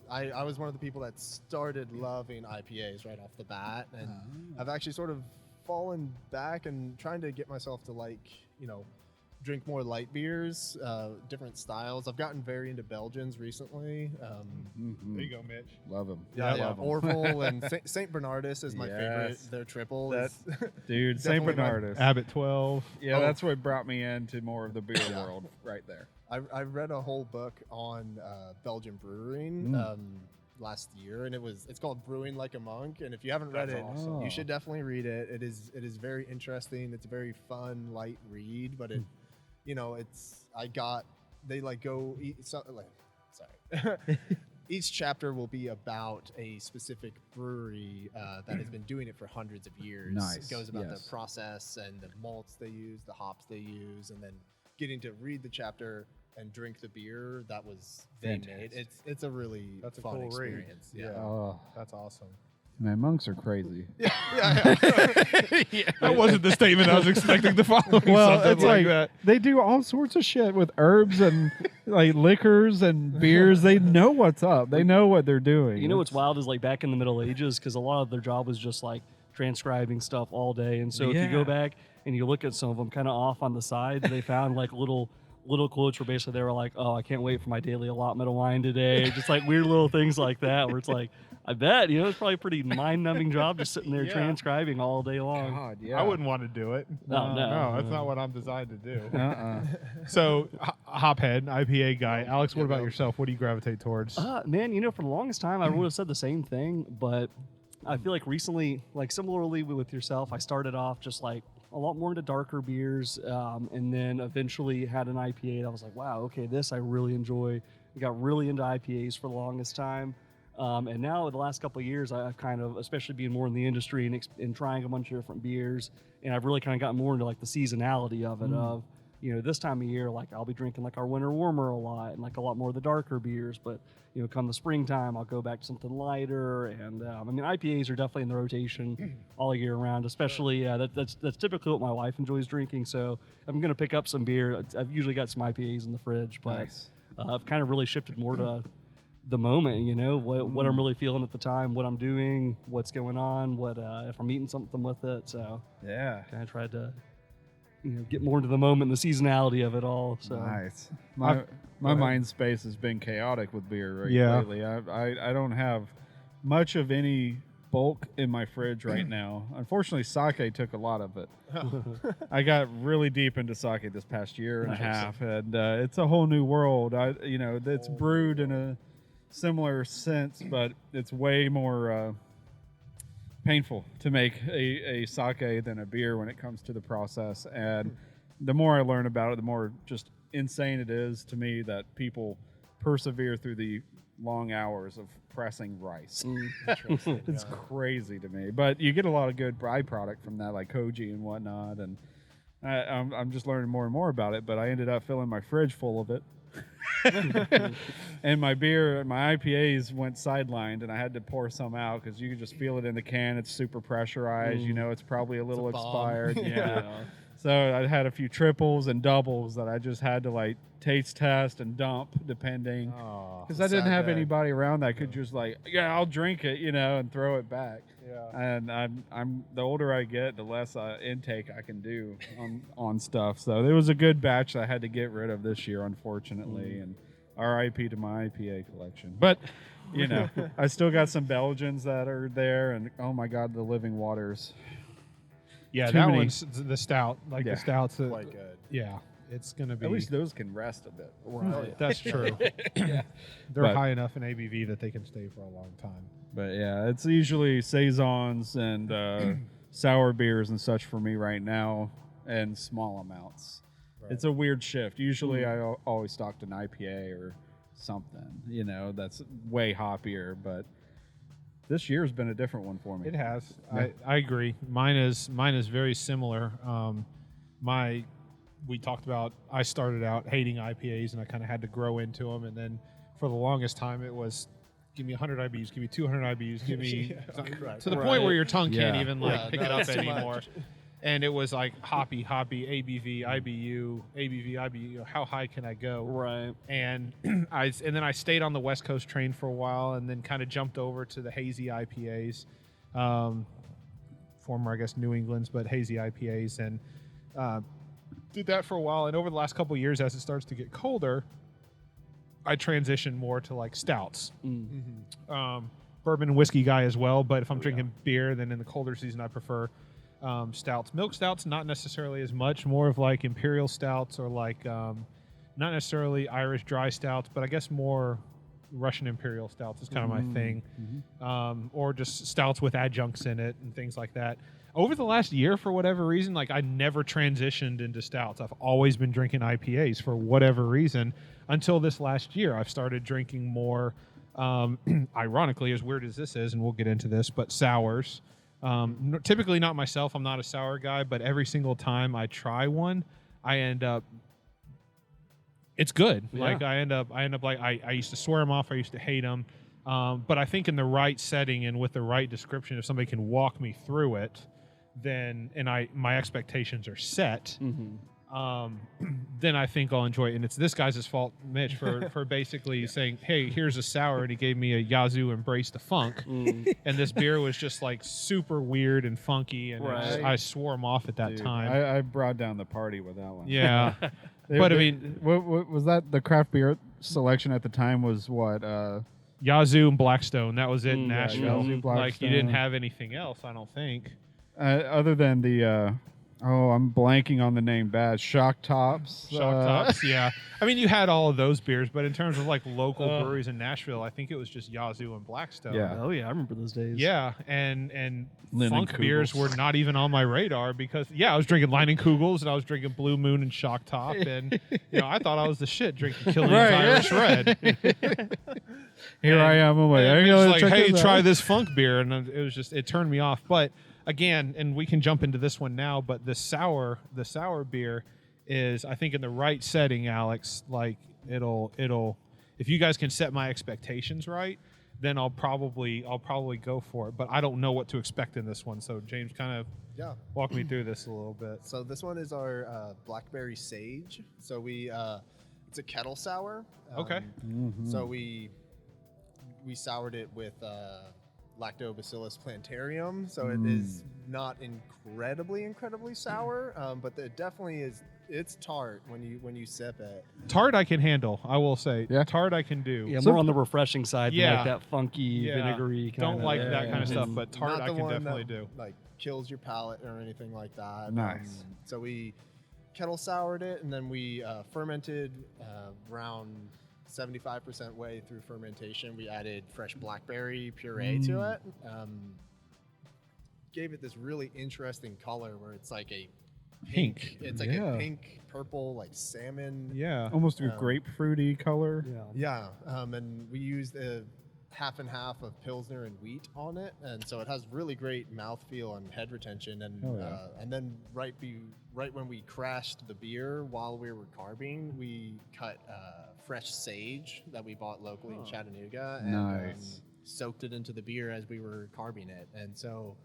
I was one of the people that started loving IPAs right off the bat, and I've actually sort of fallen back and trying to get myself to like, drink more light beers, different styles. I've gotten very into Belgians recently. There you go, Mitch. Love them. Yeah. Orville and St. Bernardus is my favorite. Their triple is Dude, St. definitely Bernardus. Abbott 12. Yeah, that's what brought me into more of the beer world right there. I read a whole book on Belgian brewing last year, and it's called Brewing Like a Monk. And if you haven't read it, you should definitely read it. It is very interesting. It's a very fun, light read, but it, each chapter will be about a specific brewery that has been doing it for hundreds of years. Nice. It goes about the process and the malts they use, the hops they use, and then getting to read the chapter and drink the beer that was they made. It's a really fun cool experience. read. Yeah. Oh, That's awesome. man, monks are crazy. That wasn't the statement I was expecting to follow. Well, Something it's like that. they do all sorts of shit with herbs and like liquors and beers. They know what's up. They know what they're doing. You know what's wild is like back in the Middle Ages, because a lot of their job was just like transcribing stuff all day. And so if you go back and you look at some of them kind of off on the sides, they found like little quotes where basically they were like, "Oh, I can't wait for my daily allotment of wine today." Just like weird little things like that where it's like, I bet, it's probably a pretty mind-numbing job just sitting there transcribing all day long. God, yeah. I wouldn't want to do it. No, that's not what I'm designed to do. So, Hophead, IPA guy. Alex, what about yourself? What do you gravitate towards? Man, for the longest time, I would have said the same thing, but I feel like recently, like similarly with yourself, I started off just like a lot more into darker beers, and then eventually had an IPA that I was like, wow, okay, this I really enjoy. I got really into IPAs for the longest time. And now the last couple of years, I've kind of, especially being more in the industry and trying a bunch of different beers, and I've really kind of gotten more into like the seasonality of it. Of this time of year, like I'll be drinking like our winter warmer a lot, and like a lot more of the darker beers. But come the springtime, I'll go back to something lighter. And IPAs are definitely in the rotation all year round. Especially that's typically what my wife enjoys drinking. So I'm gonna pick up some beer. I've usually got some IPAs in the fridge, but I've kind of really shifted more to the moment, what I'm really feeling at the time, what I'm doing, what's going on, what if I'm eating something with it. So kind of tried to get more into the moment and the seasonality of it all. So nice. My mind space has been chaotic with beer lately. I don't have much of any bulk in my fridge right now. Unfortunately, sake took a lot of it. I got really deep into sake this past year and a half, and it's a whole new world. It's brewed in a similar sense, but it's way more painful to make a sake than a beer when it comes to the process. And the more I learn about it, the more just insane it is to me that people persevere through the long hours of pressing rice. It's crazy to me, but you get a lot of good byproduct from that, like koji and whatnot. And I'm just learning more and more about it, but I ended up filling my fridge full of it. And my beer, my IPAs went sidelined, and I had to pour some out because you could just feel it in the can. It's super pressurized. It's probably a little expired. So I had a few triples and doubles that I just had to like taste test and dump depending, because I didn't have anybody around that could just like, I'll drink it, and throw it back. And I'm the older I get, the less intake I can do on stuff. So there was a good batch that I had to get rid of this year, unfortunately, and RIP to my IPA collection. But I still got some Belgians that are there, and oh my God, the living waters. Yeah, Too that many. One's the stout. Like the stouts. Quite good. Yeah, it's going to be. At least those can rest a bit. Right. That's true. They're high enough in ABV that they can stay for a long time. But yeah, it's usually saisons and sour beers and such for me right now, and small amounts. Right. It's a weird shift. Usually I always stocked an IPA or something, that's way hoppier, but this year's been a different one for me. It has. Yeah. I agree. Mine is very similar. We talked about, I started out hating IPAs, and I kind of had to grow into them, and then for the longest time it was, give me 100 IBUs, give me 200 IBUs, give me to the point where your tongue can't even pick it up anymore. And it was like hoppy, ABV, IBU. How high can I go? Right. And then I stayed on the West Coast train for a while, and then kind of jumped over to the hazy IPAs, former I guess New England's, but hazy IPAs, and did that for a while, and over the last couple of years, as it starts to get colder, I transition more to like stouts. Bourbon and whiskey guy as well, but if I'm drinking beer, then in the colder season, I prefer stouts. Milk stouts, not necessarily as much, more of like imperial stouts or like not necessarily Irish dry stouts, but I guess more Russian imperial stouts is kind of my thing. Or just stouts with adjuncts in it and things like that. Over the last year, for whatever reason, like I never transitioned into stouts. I've always been drinking IPAs for whatever reason until this last year. I've started drinking more, ironically, as weird as this is, and we'll get into this, but sours. Typically not myself. I'm not a sour guy, but every single time I try one, I end up it's good. Yeah. Like I end up like I used to swear them off. I used to hate them. But I think in the right setting and with the right description, if somebody can walk me through it, then my expectations are set. Then I think I'll enjoy it. And it's this guy's fault, Mitch, for basically saying, hey, here's a sour, and he gave me a Yazoo Embrace the Funk. And this beer was just like super weird and funky, and I swore him off at that time. I brought down the party with that one. Yeah. But I mean, what was that? The craft beer selection at the time was what? Yazoo and Blackstone. That was it in Nashville. Yazoo, Like you didn't Blackstone. have anything else, I don't think. Other than the I'm blanking on the name. Bad Shock Tops. Shock Tops, yeah. I mean, you had all of those beers, but in terms of like local breweries in Nashville, I think it was just Yazoo and Blackstone. Yeah. Oh yeah, I remember those days. Yeah, and Linen funk beers Kugels. were not even on my radar because I was drinking Linen Kugels and I was drinking Blue Moon and Shock Top, and I thought I was the shit drinking Killian's Irish Red. Here I am. I'm like, And I it was gotta like, check hey, this try out. this funk beer, and it turned me off. But again, and we can jump into this one now, but the sour beer is, I think, in the right setting, Alex, like it'll if you guys can set my expectations right, then I'll probably go for it. But I don't know what to expect in this one. So James, kind of walk me through this a little bit. So this one is our blackberry sage. So it's a kettle sour. Okay. So we soured it with Lactobacillus plantarum. So it is not incredibly sour, but it definitely is. It's tart when you sip it. Tart I can handle, I will say. Yeah. Tart I can do. Yeah, more on the refreshing side than Yeah. like that funky, vinegary kind Don't of. like that kind of stuff, It's but tart not I the can one definitely that, do. like kills your palate or anything like that. Nice. So we kettle soured it, and then we fermented around 75% way through fermentation. We added fresh blackberry puree to it. Gave it this really interesting color where it's like a Pink. It's like Yeah. a pink, purple, like salmon. Yeah. Almost a grapefruity color. Yeah. And we used a half and half of Pilsner and wheat on it. And so it has really great mouthfeel and head retention. And and then right when we crashed the beer while we were carbing, we cut fresh sage that we bought locally in Chattanooga and soaked it into the beer as we were carbing it. And so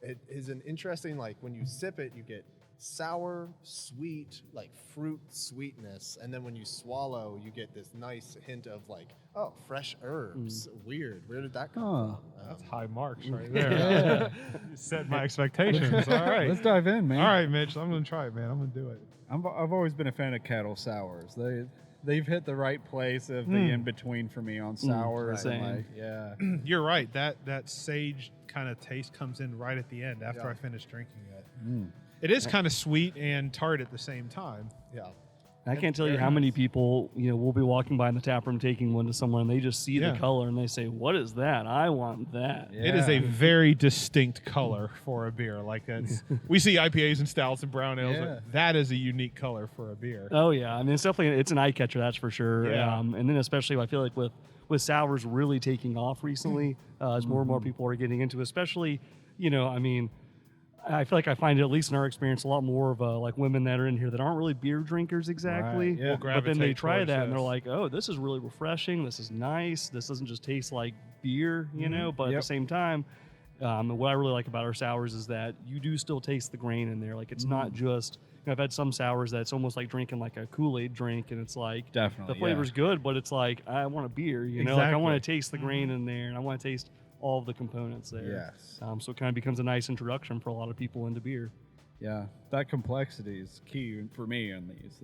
it is an interesting, like when you sip it, you get sour, sweet, like fruit sweetness, and then when you swallow, you get this nice hint of like, oh, fresh herbs. Weird. Where did that come from? That's high marks right there. You set my expectations. All right. Let's dive in, man. All right, Mitch. I'm going to try it, man. I'm going to do it. I've always been a fan of kettle sours. They've hit the right place of the in between for me on sours. Same. And yeah. You're right. That sage kind of taste comes in right at the end after I finish drinking it. It is kind of sweet and tart at the same time. Yeah. I can't tell you how many people, will be walking by in the tap room taking one to someone and they just see the color and they say, "What is that? I want that." It is a very distinct color for a beer. Like we see IPAs and stouts and brown ales. Yeah. That is a unique color for a beer. Oh yeah, I mean it's an eye catcher, that's for sure. Yeah. And then especially I feel like with sours really taking off recently, as more and more people are getting into, especially I feel like I find it, at least in our experience, a lot more of like women that are in here that aren't really beer drinkers exactly. Right, yeah. But then they Gravitate try towards that and they're this. like, oh, this is really refreshing. This is nice. This doesn't just taste like beer, But at the same time, what I really like about our sours is that you do still taste the grain in there. Like it's not just. I've had some sours that's almost like drinking like a Kool-Aid drink, and it's like Definitely, the flavor's good, but it's like I want a beer. Like I Exactly. want to taste the grain in there, and I want to taste all of the components there. Yes. So it kind of becomes a nice introduction for a lot of people into beer. Yeah, that complexity is key for me on these.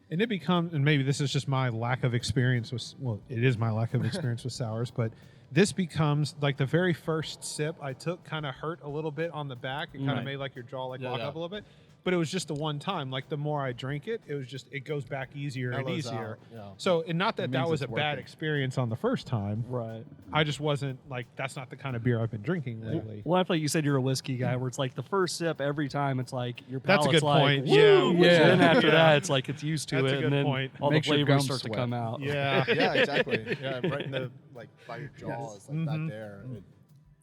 And it becomes, and maybe this is just my lack of experience with, well, it is my lack of experience with sours, but this becomes like the very first sip I took kind of hurt a little bit on the back. It kind of made like your jaw lock up a little bit. But it was just the one time. Like the more I drink it, it goes back easier and easier. So, and not that was a bad experience on the first time. Right. I just wasn't like, that's not the kind of beer I've been drinking lately. Well, I feel like you said you're a whiskey guy, where it's like the first sip every time, it's like your palate's That's a good like, point. Woo! Yeah. And then after that, it's like it's used to That's it, a good and then point. all Makes the your flavors gums start to sweat. come out. Yeah. Yeah, exactly. Yeah, right in the by your jaw, it's like back there.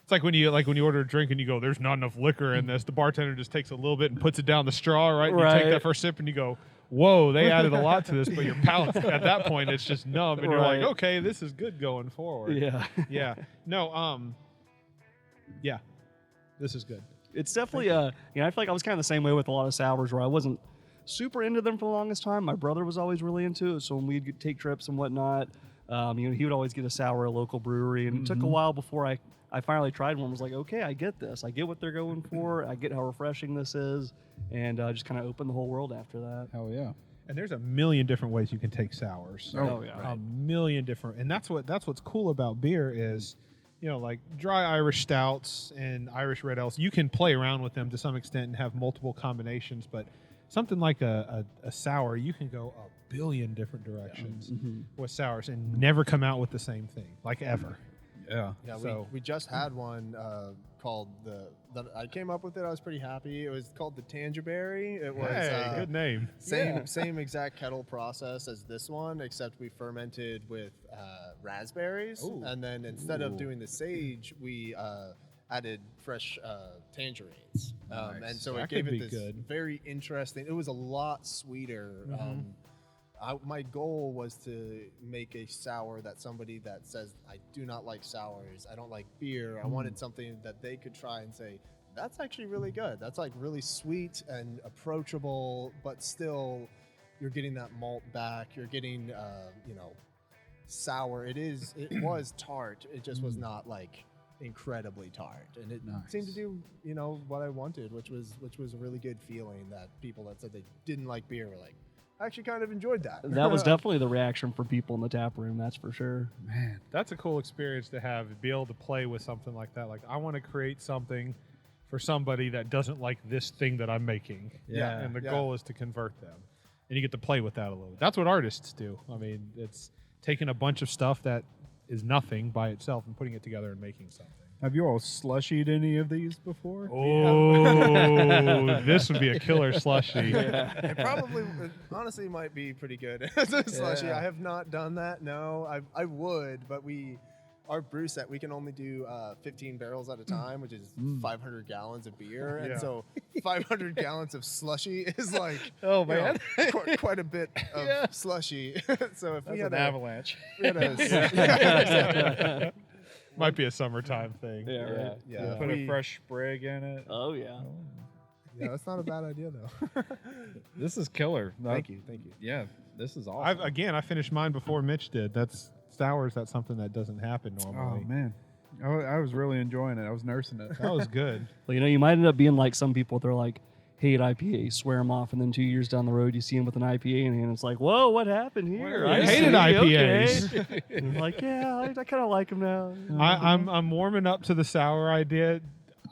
It's like when you order a drink and you go, there's not enough liquor in this. The bartender just takes a little bit and puts it down the straw, right? And you take that first sip and you go, whoa, they added a lot to this, but your palate at that point it's just numb, and you're like, okay, this is good going forward. Yeah. Yeah. No. Yeah. This is good. It's definitely I feel like I was kind of the same way with a lot of sours, where I wasn't super into them for the longest time. My brother was always really into it, so when we'd take trips and whatnot, he would always get a sour at a local brewery, and it took a while before I finally tried one and was like, okay, I get this. I get what they're going for. I get how refreshing this is, and just kind of opened the whole world after that. Hell yeah. And there's a million different ways you can take sours. Oh, yeah. A million different. And that's what's cool about beer is, like dry Irish stouts and Irish red ales, you can play around with them to some extent and have multiple combinations, but something like a sour, you can go a billion different directions with sours and never come out with the same thing, like ever. Yeah. Yeah, So- we just had one called I came up with it. I was pretty happy. It was called the Tangerberry. It was Hey, good name. same exact kettle process as this one, except we fermented with raspberries, and then instead of doing the sage, we added fresh tangerines, and so That it gave could it be this good. very interesting. It was a lot sweeter. My goal was to make a sour that somebody that says, I do not like sours, I don't like beer, I wanted something that they could try and say, that's actually really good. That's like really sweet and approachable, but still you're getting that malt back. You're getting, sour. It was tart. It just was not like incredibly tart. And it seemed to do, what I wanted, which was a really good feeling that people that said they didn't like beer were like, I actually kind of enjoyed that. That was definitely the reaction from people in the tap room, that's for sure. Man, that's a cool experience to have, be able to play with something like that. Like, I want to create something for somebody that doesn't like this thing that I'm making. Yeah. And the goal is to convert them. And you get to play with that a little bit. That's what artists do. I mean, it's taking a bunch of stuff that is nothing by itself and putting it together and making something. Have you all slushied any of these before? Oh, this would be a killer slushie. It probably, honestly, might be pretty good as a slushie. I have not done that. No, I would, but our brew set, we can only do 15 barrels at a time, which is 500 gallons of beer. And so 500 gallons of slushy is like, Oh, man. quite a bit of slushy. So if we had an avalanche. Might be a summertime thing. Yeah. Put a fresh sprig in it. Oh, yeah. Yeah, that's not a bad idea, though. This is killer. Thank you. Yeah, this is awesome. I finished mine before Mitch did. That's something that doesn't happen normally. Oh, man. I was really enjoying it. I was nursing it. That was good. Well, you might end up being like some people. They're like, hate IPA, swear them off, and then 2 years down the road, you see them with an IPA in hand, and it's like, whoa, what happened here? I see, hated IPAs. Okay. And I'm like, yeah, I kind of like them now. I'm warming up to the sour idea.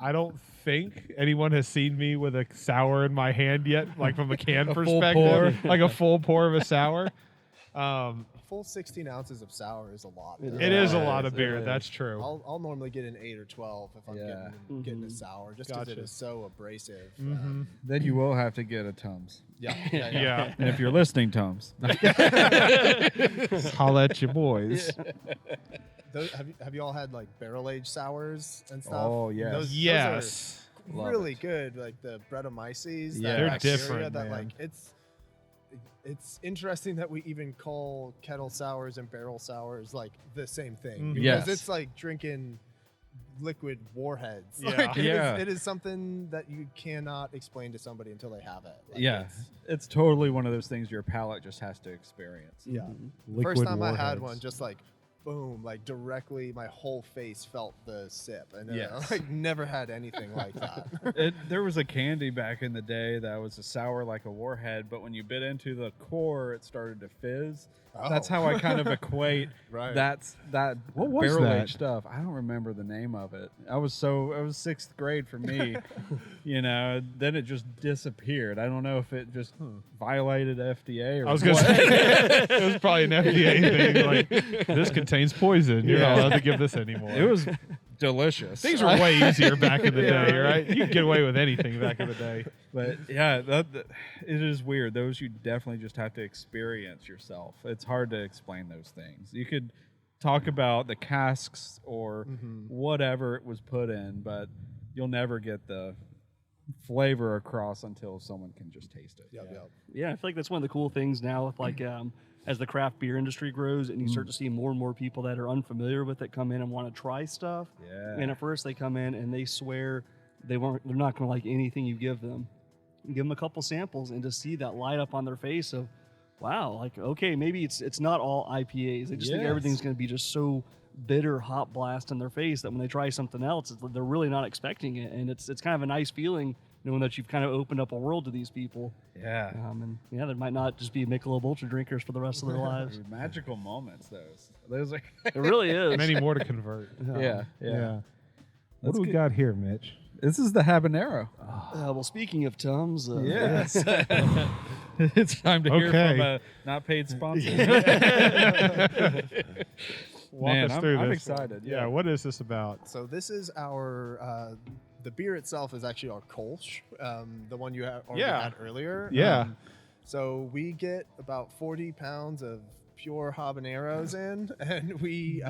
I don't think anyone has seen me with a sour in my hand yet, like from a can perspective, like a full pour of a sour. Full 16 ounces of sour is a lot. It is a lot of beer. That's true. I'll normally get an 8 or 12 if I'm getting a sour, just because it is so abrasive. Then you will have to get a Tums. Yeah. And if you're listening, Tums. Holla at your boys. Have you all had like barrel aged sours and stuff? Oh, yes. Those Yes. are really good. Like the Brettanomyces. Yeah. that They're bacteria different, That man. like it's interesting that we even call kettle sours and barrel sours like the same thing, because Yes. it's like drinking liquid warheads. Yeah. Like, Yeah. it is something that you cannot explain to somebody until they have it. Like, Yeah. It's totally one of those things your palate just has to experience. Yeah. Liquid First time I had warheads. one, just like boom, like directly, my whole face felt the sip, and Yes. like never had anything like that. There was a candy back in the day that was a sour like a warhead, but when you bit into the core, it started to fizz. That's how I kind of equate Right. that What was barrel that? aged stuff. I don't remember the name of it. It was 6th grade for me, then it just disappeared. I don't know if it just violated FDA or I was going to what. say, it was probably an FDA thing. Like, this contains poison. You're not allowed to give this anymore. It was delicious. Things were way easier back in the day, right? You could get away with anything back in the day. But yeah, it is weird. Those you definitely just have to experience yourself. It's hard to explain those things. You could talk about the casks or whatever it was put in, but you'll never get the flavor across until someone can just taste it. Yep. Yeah, I feel like that's one of the cool things now with like as the craft beer industry grows and you start to see more and more people that are unfamiliar with it come in and want to try stuff. Yeah. And at first they come in and they swear they're not going to like anything you give them. You give them a couple samples and to see that light up on their face of, wow, like, okay, maybe it's not all IPAs. They just think Yes. everything's going to be just so bitter hot blast in their face that when they try something else, they're really not expecting it. And it's kind of a nice feeling knowing that you've kind of opened up a world to these people. Yeah. And yeah, there might not just be Michelob Ultra drinkers for the rest of their lives. Magical moments, those are It really is. Many more to convert. yeah. What That's do we good. got here, Mitch? This is the habanero. Well, speaking of Tums, Yes. It's time to hear Okay. from a not paid sponsor. Walk Man, us through I'm this. excited. Yeah, what is this about? So this is our. The beer itself is actually our Kolsch, the one you already had earlier. Yeah. So we get about 40 pounds of pure habaneros in, and we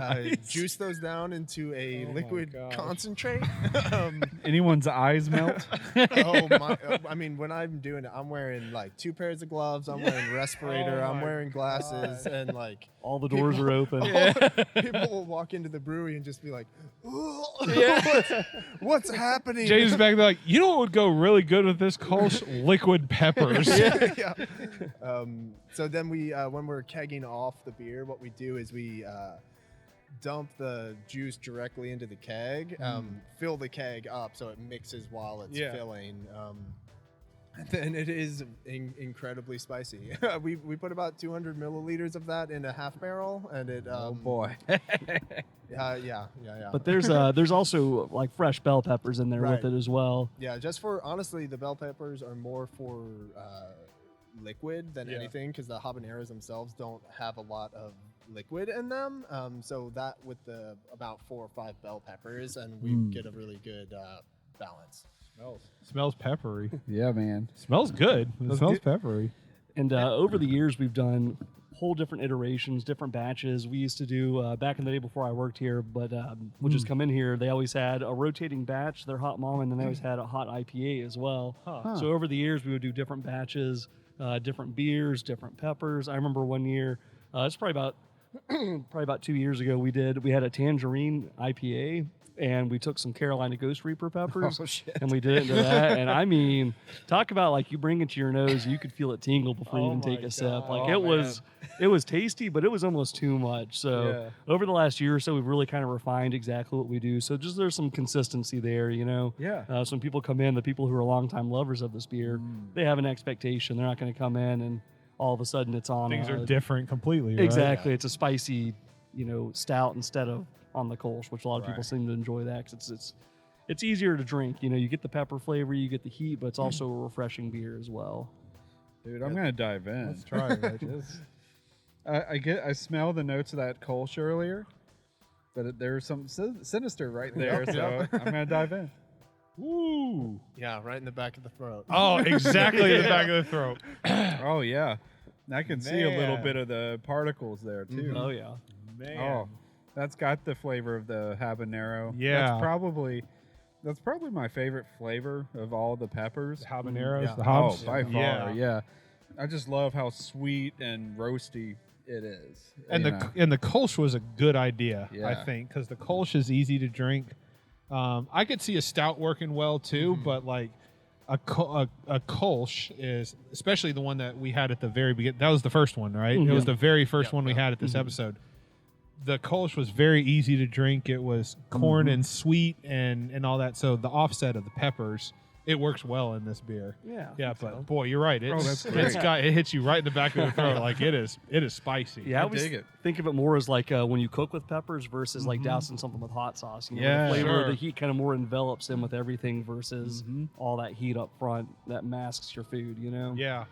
juice those down into a liquid concentrate. Anyone's eyes melt? I mean, when I'm doing it, I'm wearing like 2 pairs of gloves. I'm wearing respirator. I'm wearing glasses, and like all the doors are open. people will walk into the brewery and just be like, Yeah. "What's happening?" James is back there like, you know what would go really good with this Kolsch? Liquid peppers. yeah. So then we, when we're kegging off the beer, what we do is we dump the juice directly into the keg, fill the keg up so it mixes while it's filling. And then it is incredibly spicy. we put about 200 milliliters of that in a half barrel, and it. Oh boy. Yeah. But there's also like fresh bell peppers in there with it as well. Yeah, just for honestly, the bell peppers are more for liquid than anything, because the habaneros themselves don't have a lot of liquid in them. So that with the about 4 or 5 bell peppers, and we get a really good balance. Smells peppery. Yeah, man. Smells good. It smells peppery. And over the years, we've done whole different iterations, different batches. We used to do back in the day before I worked here, but we'll just come in here. They always had a rotating batch, their hot mom, and then they always had a hot IPA as well. So over the years, we would do different batches, different beers, different peppers. I remember one year, it's probably about 2 years ago, we had a tangerine IPA. And we took some Carolina Ghost Reaper peppers and we did it into that. And I mean, talk about like you bring it to your nose, you could feel it tingle before you even take a sip. Like it was tasty, but it was almost too much. So over the last year or so, we've really kind of refined exactly what we do. So just there's some consistency there, you know. Yeah. So when people come in, the people who are longtime lovers of this beer, they have an expectation. They're not going to come in and all of a sudden it's on. Things are different completely, right? Exactly. It's a spicy, stout instead of on the Kolsch, which a lot of people seem to enjoy that because it's easier to drink. You get the pepper flavor, you get the heat, but it's also a refreshing beer as well. Dude, I'm gonna dive in. Let's try it. I smell the notes of that Kolsch earlier, but there's some sinister right there. So I'm gonna dive in. Woo! Yeah, right in the back of the throat. Oh, exactly in the back of the throat. Oh yeah, I can see a little bit of the particles there too. Oh yeah, Man. Oh, that's got the flavor of the habanero. Yeah. That's probably my favorite flavor of all the peppers. The habaneros, the Oh, hops. by far, yeah. I just love how sweet and roasty it is. And the Kolsch was a good idea, I Yeah. think, because the Kolsch is easy to drink. I could see a stout working well too, but like a Kolsch is, especially the one that we had at the very beginning. That was the first one, right? It was the very first one we had at this episode. the Kolsch was very easy to drink. It was corn and sweet and all that. So the offset of the peppers, it works well in this beer. Yeah. Yeah, but boy, you're right. that's It hits you right in the back of the throat. Like it is spicy. Yeah, I I always dig it. think of it more as like when you cook with peppers versus like dousing something with hot sauce. You know, Yeah, the flavor sure. of the heat kind of more envelops in with everything versus all that heat up front that masks your food. You know. Yeah,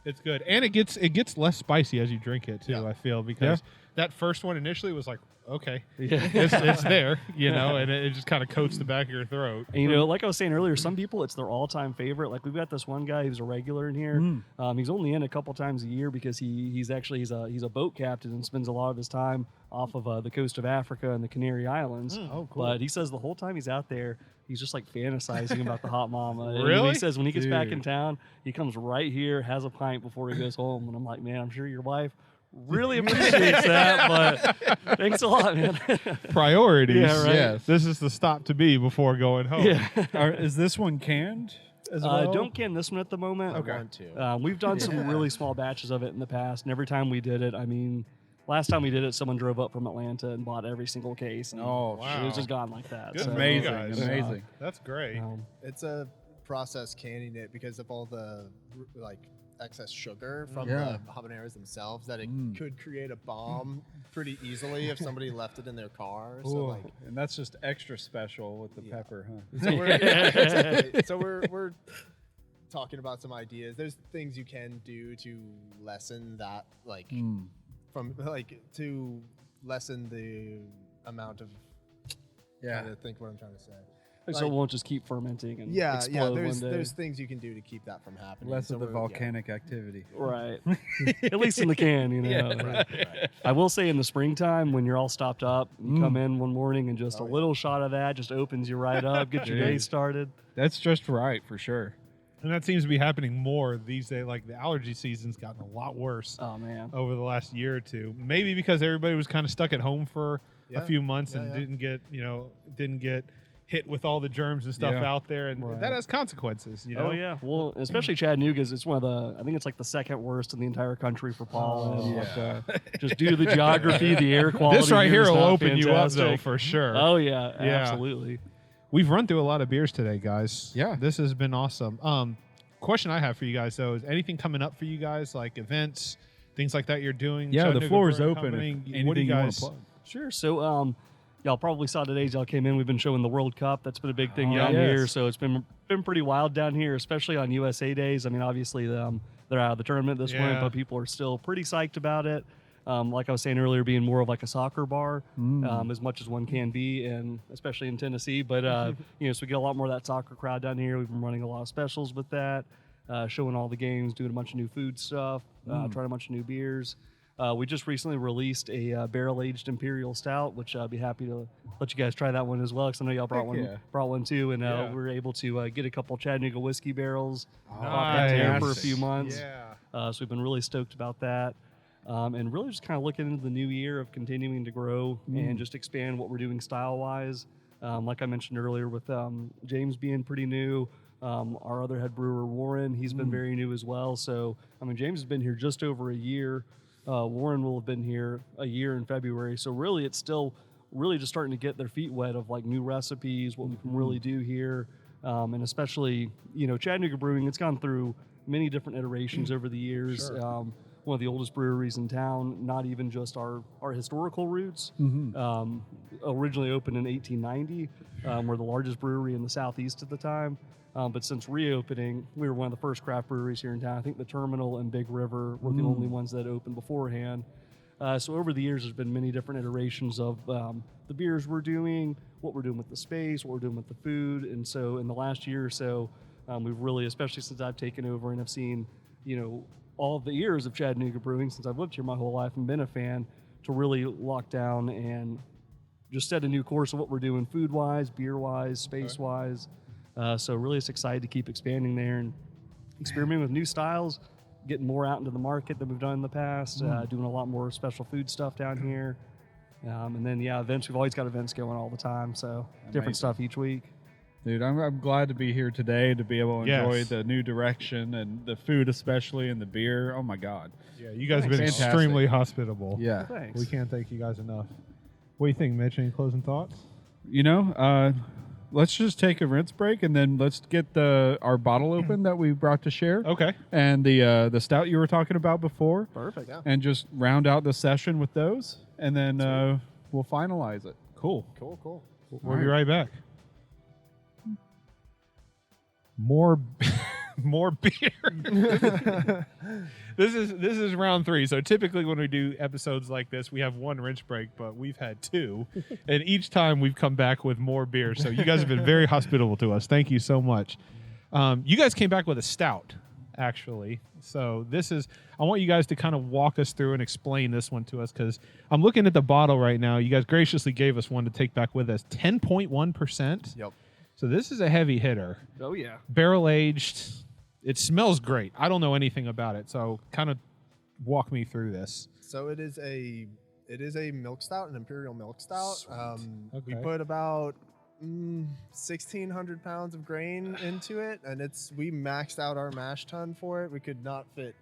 it's good, and it gets less spicy as you drink it too. Yeah. I feel because that first one initially was like, okay, Yeah. it's there, and it just kind of coats the back of your throat. And, you know, like I was saying earlier, some people it's their all-time favorite. Like we've got this one guy who's a regular in here. He's only in a couple times a year because he's a boat captain and spends a lot of his time off of the coast of Africa and the Canary Islands. Oh, cool. But he says the whole time he's out there, he's just like fantasizing about the hot mama. And Really? he says when he gets back in Dude. town, he comes right here, has a pint before he goes home. And I'm like, man, I'm sure your wife really appreciates that, but thanks a lot, man. Priorities. Yeah, right. Yes. This is the stop to be before going home. Yeah. Is this one canned as well? Don't can this one at the moment. I want to. We've done some really small batches of it in the past, and every time we did it, I mean, last time we did it, someone drove up from Atlanta and bought every single case. And Oh, it was just gone like that. Good so, for you Amazing, guys. amazing. That's great. It's a process canning it because of all the like excess sugar from Yeah. the habaneros themselves that it could create a bomb pretty easily if somebody left it in their car. So Ooh, like, and that's just extra special with the pepper, huh? so we're, exactly. So we're talking about some ideas. There's things you can do to lessen that, like from like to lessen the amount of. Trying to think what I'm trying to say. so it won't just keep fermenting and Yeah, explode There's one day. there's things you can do to keep that from happening. Less So of the we're- yeah. volcanic activity. Right. At least in the can, you know. Right. I will say in the springtime when you're all stopped up, you come in one morning and just a little shot of that just opens you right up, gets your day started. That's just right for sure. And that seems to be happening more these days. Like the allergy season's gotten a lot worse Oh man. over the last year or two. Maybe because everybody was kind of stuck at home for a Yeah. few months and Yeah. didn't get hit with all the germs and stuff Yeah. out there, and Right. that has consequences. You know? Oh yeah, well, especially Chattanooga's. It's one of the. I think it's like the second worst in the entire country for pollen. Just due to the geography, the air quality. This right here is will not open you up though fantastic. for sure. Oh yeah, Yeah. absolutely. We've run through a lot of beers today, guys. Yeah. This has been awesome. Question I have for you guys though is anything coming up for you guys, like events, things like that you're doing? Yeah, the Chattanooga floor is Brewing open. Company? Anything What do you want guys? to plug? Sure. So, y'all probably saw today as y'all came in. We've been showing the World Cup. That's been a big thing Oh, down yes. here. So it's been pretty wild down here, especially on USA days. I mean, obviously they're out of the tournament this point, Yeah. but people are still pretty psyched about it. Like I was saying earlier, being more of like a soccer bar, as much as one can be, and especially in Tennessee. But so we get a lot more of that soccer crowd down here. We've been running a lot of specials with that, showing all the games, doing a bunch of new food stuff, trying a bunch of new beers. We just recently released a barrel-aged Imperial Stout, which I'll be happy to let you guys try that one as well, because I know y'all brought Heck yeah. brought one too, and Yeah. we were able to get a couple Chattanooga whiskey barrels off that tank for a few months. Yeah. So we've been really stoked about that. And really just kind of looking into the new year of continuing to grow and just expand what we're doing style-wise. Like I mentioned earlier with James being pretty new, our other head brewer, Warren, he's been very new as well. So, I mean, James has been here just over a year. Warren will have been here a year in February. So really, it's still really just starting to get their feet wet of like new recipes, what we can really do here. And especially, Chattanooga Brewing, it's gone through many different iterations over the years. Sure. One of the oldest breweries in town, not even just our historical roots. Originally opened in 1890. We're the largest brewery in the Southeast at the time. But since reopening, we were one of the first craft breweries here in town. I think the Terminal and Big River were the only ones that opened beforehand. So over the years, there's been many different iterations of the beers we're doing, what we're doing with the space, what we're doing with the food. And so in the last year or so, we've really, especially since I've taken over and have seen, all of the years of Chattanooga Brewing since I've lived here my whole life and been a fan, to really lock down and just set a new course of what we're doing food-wise, beer-wise, space-wise. So really just excited to keep expanding there and experimenting with new styles, getting more out into the market than we've done in the past, doing a lot more special food stuff down here. And then, events. We've always got events going all the time, so different Amazing. stuff each week. Dude, I'm glad to be here today to be able to enjoy Yes. the new direction and the food especially and the beer. Oh my God. Yeah, you guys have been Fantastic. extremely hospitable. Yeah. Thanks. We can't thank you guys enough. What do you think, Mitch? Any closing thoughts? You know, let's just take a rinse break and then let's get our bottle open that we brought to share. Okay. And the stout you were talking about before. Perfect. Yeah. And just round out the session with those and then we'll finalize it. Cool. Cool. We'll be right back. More beer. This is round 3. So typically when we do episodes like this, we have 1 rinse break, but we've had 2, and each time we've come back with more beer. So you guys have been very hospitable to us. Thank you so much. You guys came back with a stout, actually. So I want you guys to kind of walk us through and explain this one to us, because I'm looking at the bottle right now. You guys graciously gave us one to take back with us. 10.1%. Yep. So this is a heavy hitter. Oh yeah. Barrel aged. It smells great. I don't know anything about it, so kind of walk me through this. So it is a milk stout, an imperial milk stout. We Okay. put about 1,600 pounds of grain into it, and we maxed out our mash tun for it. We could not fit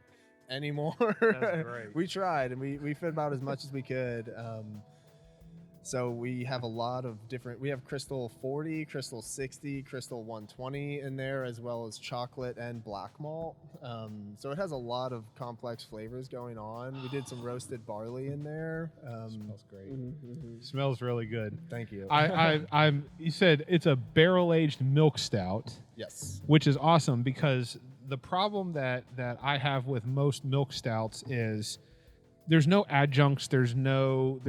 any more. That's great. We tried, and we fit about as much as we could. So we have a lot of different. We have Crystal 40, Crystal 60, Crystal 120 in there, as well as chocolate and black malt. So it has a lot of complex flavors going on. We did some roasted barley in there. Smells great. Smells really good. Thank you. I'm. You said it's a barrel aged milk stout, Yes. which is awesome, because the problem that I have with most milk stouts is there's no adjuncts, there's no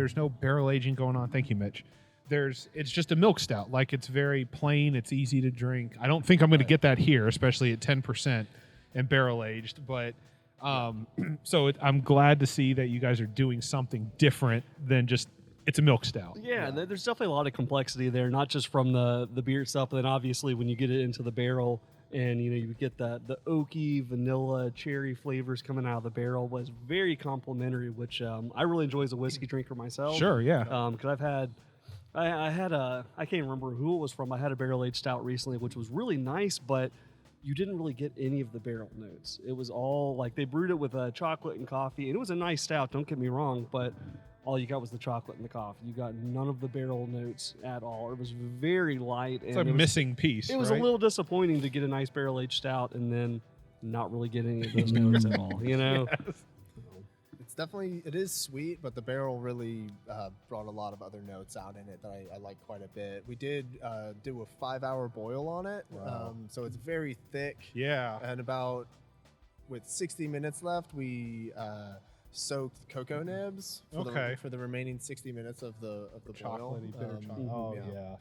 barrel aging going on. Thank you, Mitch. It's just a milk stout. Like, it's very plain, it's easy to drink. I don't think I'm going to get that here, especially at 10% and barrel aged. But so I'm glad to see that you guys are doing something different than just it's a milk stout. Yeah, there's definitely a lot of complexity there, not just from the beer itself, but then obviously when you get it into the barrel and you get the oaky, vanilla, cherry flavors coming out of the barrel, was very complimentary, which I really enjoy as a whiskey drinker myself. Sure, yeah. Because I can't remember who it was from. I had a barrel aged stout recently, which was really nice, but you didn't really get any of the barrel notes. It was all like they brewed it with chocolate and coffee, and it was a nice stout. Don't get me wrong, but all you got was the chocolate and the coffee. You got none of the barrel notes at all. It was very light. It's and a missing piece. It was right? a little disappointing to get a nice barrel aged stout and then not really get any of those notes at all. It is sweet, but the barrel really brought a lot of other notes out in it that I like quite a bit. We did do a 5-hour boil on it, so it's very thick. Yeah. And with 60 minutes left, we soaked cocoa nibs for the remaining 60 minutes of the boil. Chocolatey, bitter chocolate. Oh, yeah.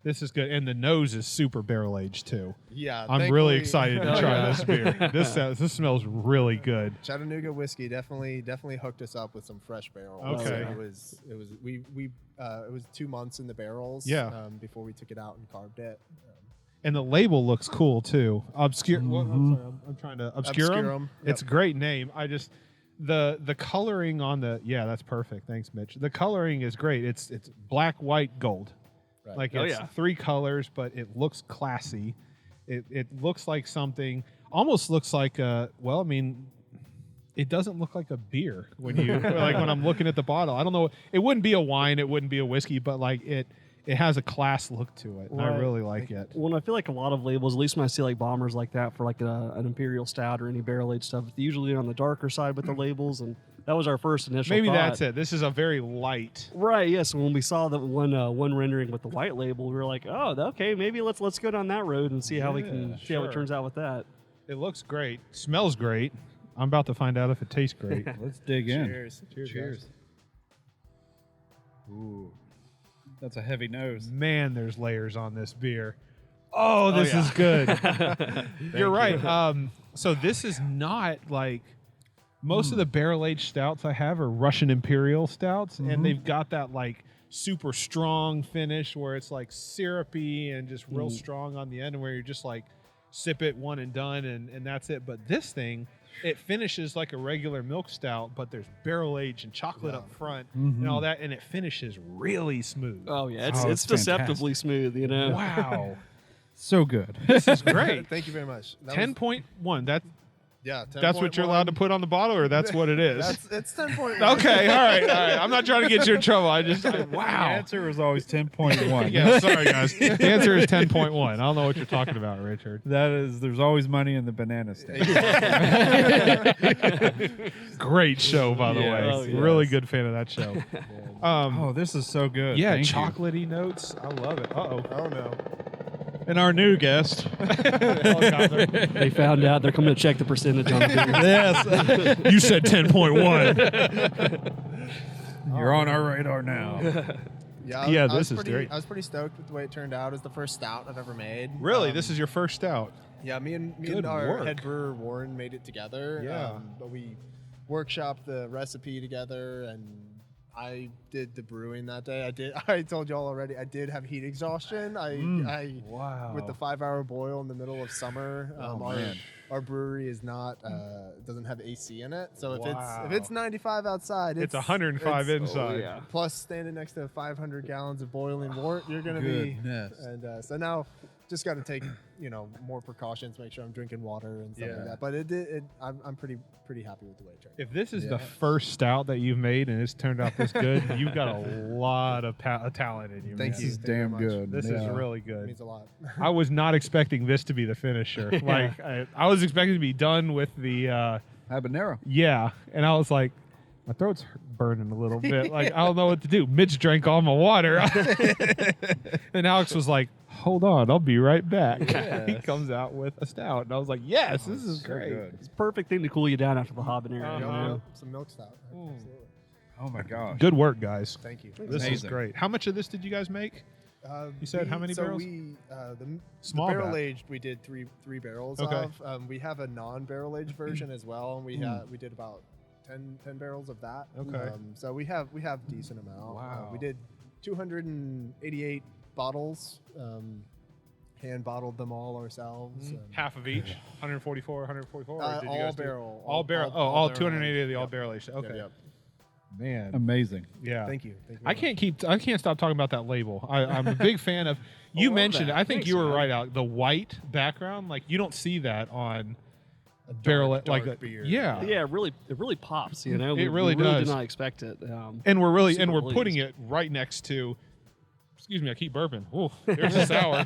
This is good. And the nose is super barrel aged too. Yeah. I'm really excited to try this beer. This smells really good. Chattanooga whiskey definitely hooked us up with some fresh barrels. Okay. It was 2 months in the barrels. Yeah. Before we took it out and carved it. And the label looks cool too. I'm sorry, I'm trying to Obscurum. Yep. It's a great name. I just the coloring on that's perfect. Thanks, Mitch. The coloring is great. It's black, white, gold. Right. Like it's 3 colors, but it looks classy. It looks like something. Almost looks like it doesn't look like a beer when you when I'm looking at the bottle. I don't know. It wouldn't be a wine. It wouldn't be a whiskey, but like it has a class look to it. And I really like it. Well, I feel like a lot of labels, at least when I see like bombers like that for like an imperial stout or any barrel aged stuff, they usually on the darker side with the labels, and that was our first initial Maybe thought. that's it. This is a very light. Right. Yes. When we saw the one rendering with the white label, we were like, oh, okay, maybe let's go down that road and see how we can see how it turns out with that. It looks great. Smells great. I'm about to find out if it tastes great. Let's dig in. Cheers. Cheers. Ooh. That's a heavy nose. Man, there's layers on this beer. Oh, this is good. You're right. So this is not like most of the barrel-aged stouts I have are Russian Imperial stouts, and they've got that like super strong finish where it's like syrupy and just real strong on the end, and where you're just like sip it one and done, and that's it. But this thing, it finishes like a regular milk stout, but there's barrel aged and chocolate up front and all that, and it finishes really smooth. Oh yeah, Oh, it's deceptively smooth. Wow. So good. This is great. Thank you very much. 10.1. That's what you're 10.1. allowed to put on the bottle, or that's what it is? It's 10.1. Okay, all right. I'm not trying to get you in trouble. Wow. The answer was always 10.1. Yeah, sorry guys. The answer is 10.1. I don't know what you're talking about, Richard. There's always money in the banana stand. Great show, by the way. Oh, yes. Really good fan of that show. Oh, this is so good. Yeah, Thank you. chocolatey notes. I love it. Uh-oh. Oh no. And our new guest. They found out they're coming to check the percentage on the beer. Yes. You said 10.1. You're on our radar now. Yeah, I this was is pretty, great. I was pretty stoked with the way it turned out. It was the first stout I've ever made. Really? This is your first stout? Yeah, me and Good our work. head brewer Warren made it together. Yeah. But we workshopped the recipe together, and I did the brewing that day. I told y'all already. I did have heat exhaustion. Wow. With the 5-hour boil in the middle of summer. Man. Our brewery is not doesn't have AC in it, so if Wow. it's 95 outside, It's 105 it's- inside. yeah. Plus, standing next to 500 gallons of boiling wort, you're gonna be. Goodness. And so now, just got to take more precautions, make sure I'm drinking water and stuff Yeah. like that. But I'm pretty happy with the way it turned. If this is the first stout that you've made and it's turned out this good, you've got a lot of talent in you. Thank man. you. This is Thank you damn very much. good. This Yeah. is really It good. means a lot. I was not expecting this to be the finisher. Like I was expecting to be done with the Habanero. and I was like, my throat's burning a little bit. Like I don't know what to do. Mitch drank all my water, and Alex was like, "Hold on, I'll be right back." He comes out with a stout, and I was like, "Yes, this is So great." good. It's a perfect thing to cool you down after the habanero. Uh-huh. you know? Some milk stout. Absolutely. Oh my gosh. Good work, guys. Thank you. This is Amazing. great. How much of this did you guys make? You said how many barrels? The Small barrel batch. aged we did three barrels Okay. of. We have a non-barrel aged version as well, and we did about 10 barrels of that. Okay. So we have decent amount. Wow. We did 288 bottles. Hand bottled them all ourselves. and, Half of each, 144, 144. Or did you all guys do- barrel. All barrel. all All barrel 280 of the aged. all Yep. barrel aged. Okay. Yep. Man. Amazing. Yeah. Thank you. Thank you I very can't stop talking about that label. I'm a big fan of. You love mentioned that. it. I think Thanks, you were man. right out. The white background, like you don't see that on much. barrel Dark like a, beer. yeah. Yeah, it really pops. You know, It we really really does. did not expect it. And we're really Super we're putting pleased. it right next to. Excuse me, I keep burping. Ooh, there's a sour.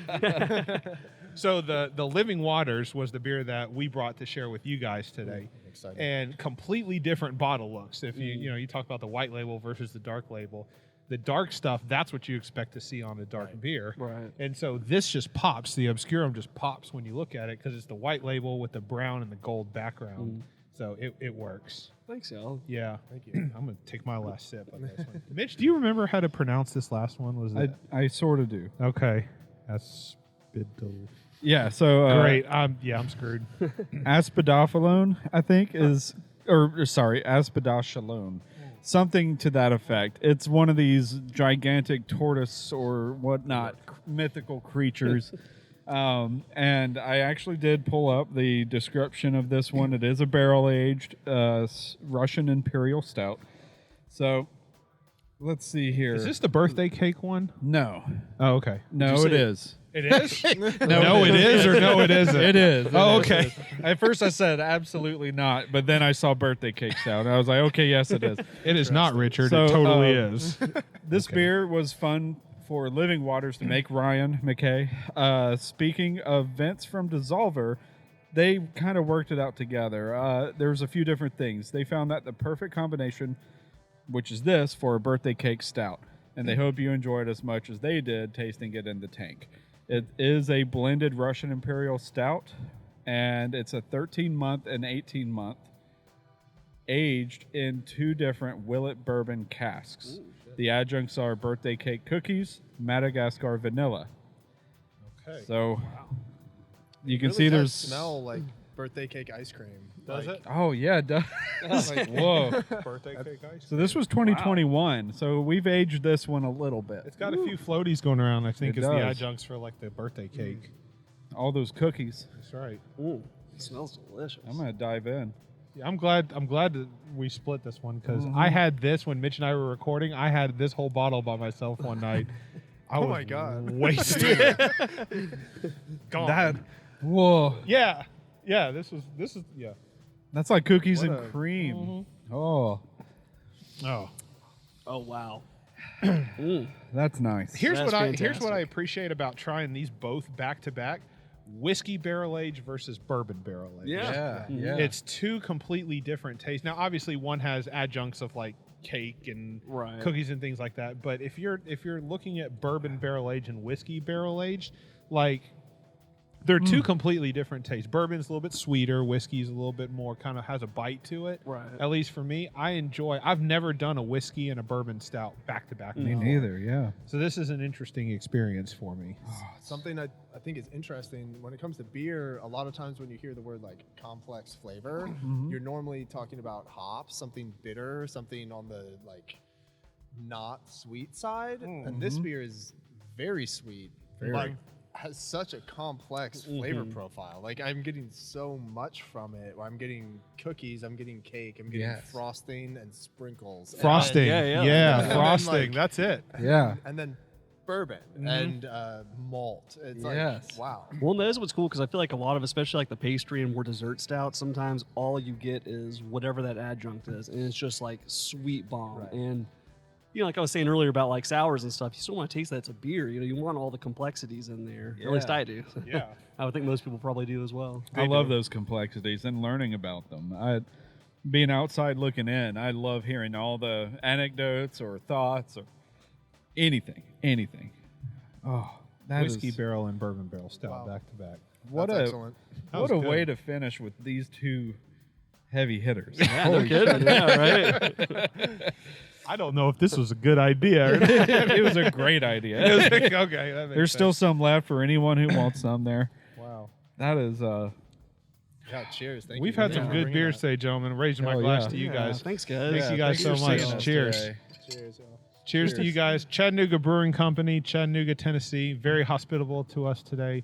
So the Living Waters was the beer that we brought to share with you guys today. Exciting. And completely different bottle looks. If you talk about the white label versus the dark label, the dark stuff, that's what you expect to see on a dark beer. Right. And so this just pops. The Obscurum just pops when you look at it because it's the white label with the brown and the gold background. So it works. Thanks, y'all. Yeah. Thank you. I'm going to take my last sip on this one. Mitch, do you remember how to pronounce this last one? Was it? I sort of do. Okay. Aspidal. Yeah. So Great. I'm screwed. Aspidophyllone, I think, is sorry, aspidoshalone. Something to that effect. It's one of these gigantic tortoise or whatnot mythical creatures. And I actually did pull up the description of this one. It is a barrel-aged Russian Imperial Stout. So, let's see here. Is this the birthday cake one? No. Oh, okay. No, it is. It is? No, it is or no, it isn't? It is. Oh, It is. okay. At first I said absolutely not, but then I saw birthday cake stout. And I was like, okay, yes, it is. It is not, Richard. So, it totally is. This beer was fun for Living Waters to make, Ryan McKay. Speaking of Vince from Dissolver, they kind of worked it out together. There's a few different things. They found that the perfect combination, which is this, for a birthday cake stout. And they hope you enjoyed as much as they did tasting it in the tank. It is a blended Russian Imperial Stout, and it's a 13-month and 18-month, aged in 2 different Willet bourbon casks. The adjuncts are birthday cake cookies, Madagascar vanilla. Okay. So you can Really see does there's smell like birthday cake ice cream. Does Like, it? Oh yeah, it does. Whoa. Birthday cake ice? So this was 2021. So we've aged this one a little bit. It's got a few floaties going around, I think, It is the does. adjuncts for like the birthday cake. All those cookies. That's right. Ooh, it smells delicious. I'm gonna dive in. Yeah, I'm glad that we split this one because I had this when Mitch and I were recording. I had this whole bottle by myself one night. I Oh was my God. wasted. Gone. That, whoa. Yeah. This is yeah. That's like cookies What and a- cream. Oh, Oh. Oh wow. that's nice. Here's That's what I fantastic. appreciate about trying these both back to back: whiskey barrel aged versus bourbon barrel aged. Yeah. yeah. It's two completely different tastes. Now, obviously, one has adjuncts of like cake and Right. cookies and things like that. But if you're looking at bourbon barrel aged and whiskey barrel aged, like they're two completely different tastes. Bourbon's a little bit sweeter. Whiskey's a little bit more kind of has a bite to it. Right. At least for me, I've never done a whiskey and a bourbon stout back to back. Me neither. Yeah. So this is an interesting experience for me. Something I think is interesting when it comes to beer, a lot of times when you hear the word like complex flavor, you're normally talking about hops, something bitter, something on the like not sweet side. And this beer is very sweet. Like has such a complex flavor profile. Like I'm getting so much from it. I'm getting cookies, I'm getting cake, I'm getting frosting and sprinkles. Frosting. yeah. And then, Frosting. like- That's it. Yeah. And then bourbon and malt. It's like, wow. Well, that's what's cool because I feel like a lot of, especially like the pastry and more dessert stouts, sometimes all you get is whatever that adjunct is, and it's just like sweet bomb. Right. And you know, like I was saying earlier about like sours and stuff, you still want to taste that it's a beer. You know, you want all the complexities in there. At least I do. Yeah. I would think most people probably do as well. I love those complexities and learning about them. Being outside looking in, I love hearing all the anecdotes or thoughts or anything. Oh, that Whiskey is barrel and bourbon barrel stout Wow. back to back. what That's a excellent. That what was a good. way to finish with these two heavy hitters. Yeah, no kidding. Yeah, right. I don't know if this was a good idea. It was a great idea. Okay, that makes There's still sense. some left for anyone who wants some there. Wow. That is Yeah, cheers. Thank We've you. had Thank some you for good bringing beers that. today, gentlemen. Raising my Hell glass yeah. to you Yeah, guys. thanks, guys. Thank you guys so thanks for much. seeing us Cheers. today. Cheers. y'all. Cheers to you guys. Chattanooga Brewing Company, Chattanooga, Tennessee. Very hospitable to us today.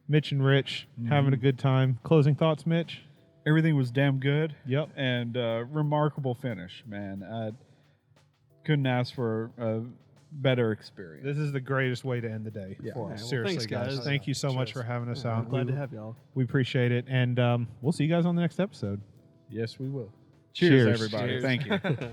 Mitch and Rich having a good time. Closing thoughts, Mitch? Everything was damn good. Yep. And remarkable finish, man. I couldn't ask for a better experience. This is the greatest way to end the day for us. Well, Seriously, thanks, guys. Thank you so much for having us out. Glad to have y'all. We appreciate it. And we'll see you guys on the next episode. Yes, we will. Cheers. Cheers. Everybody. Cheers. Thank you.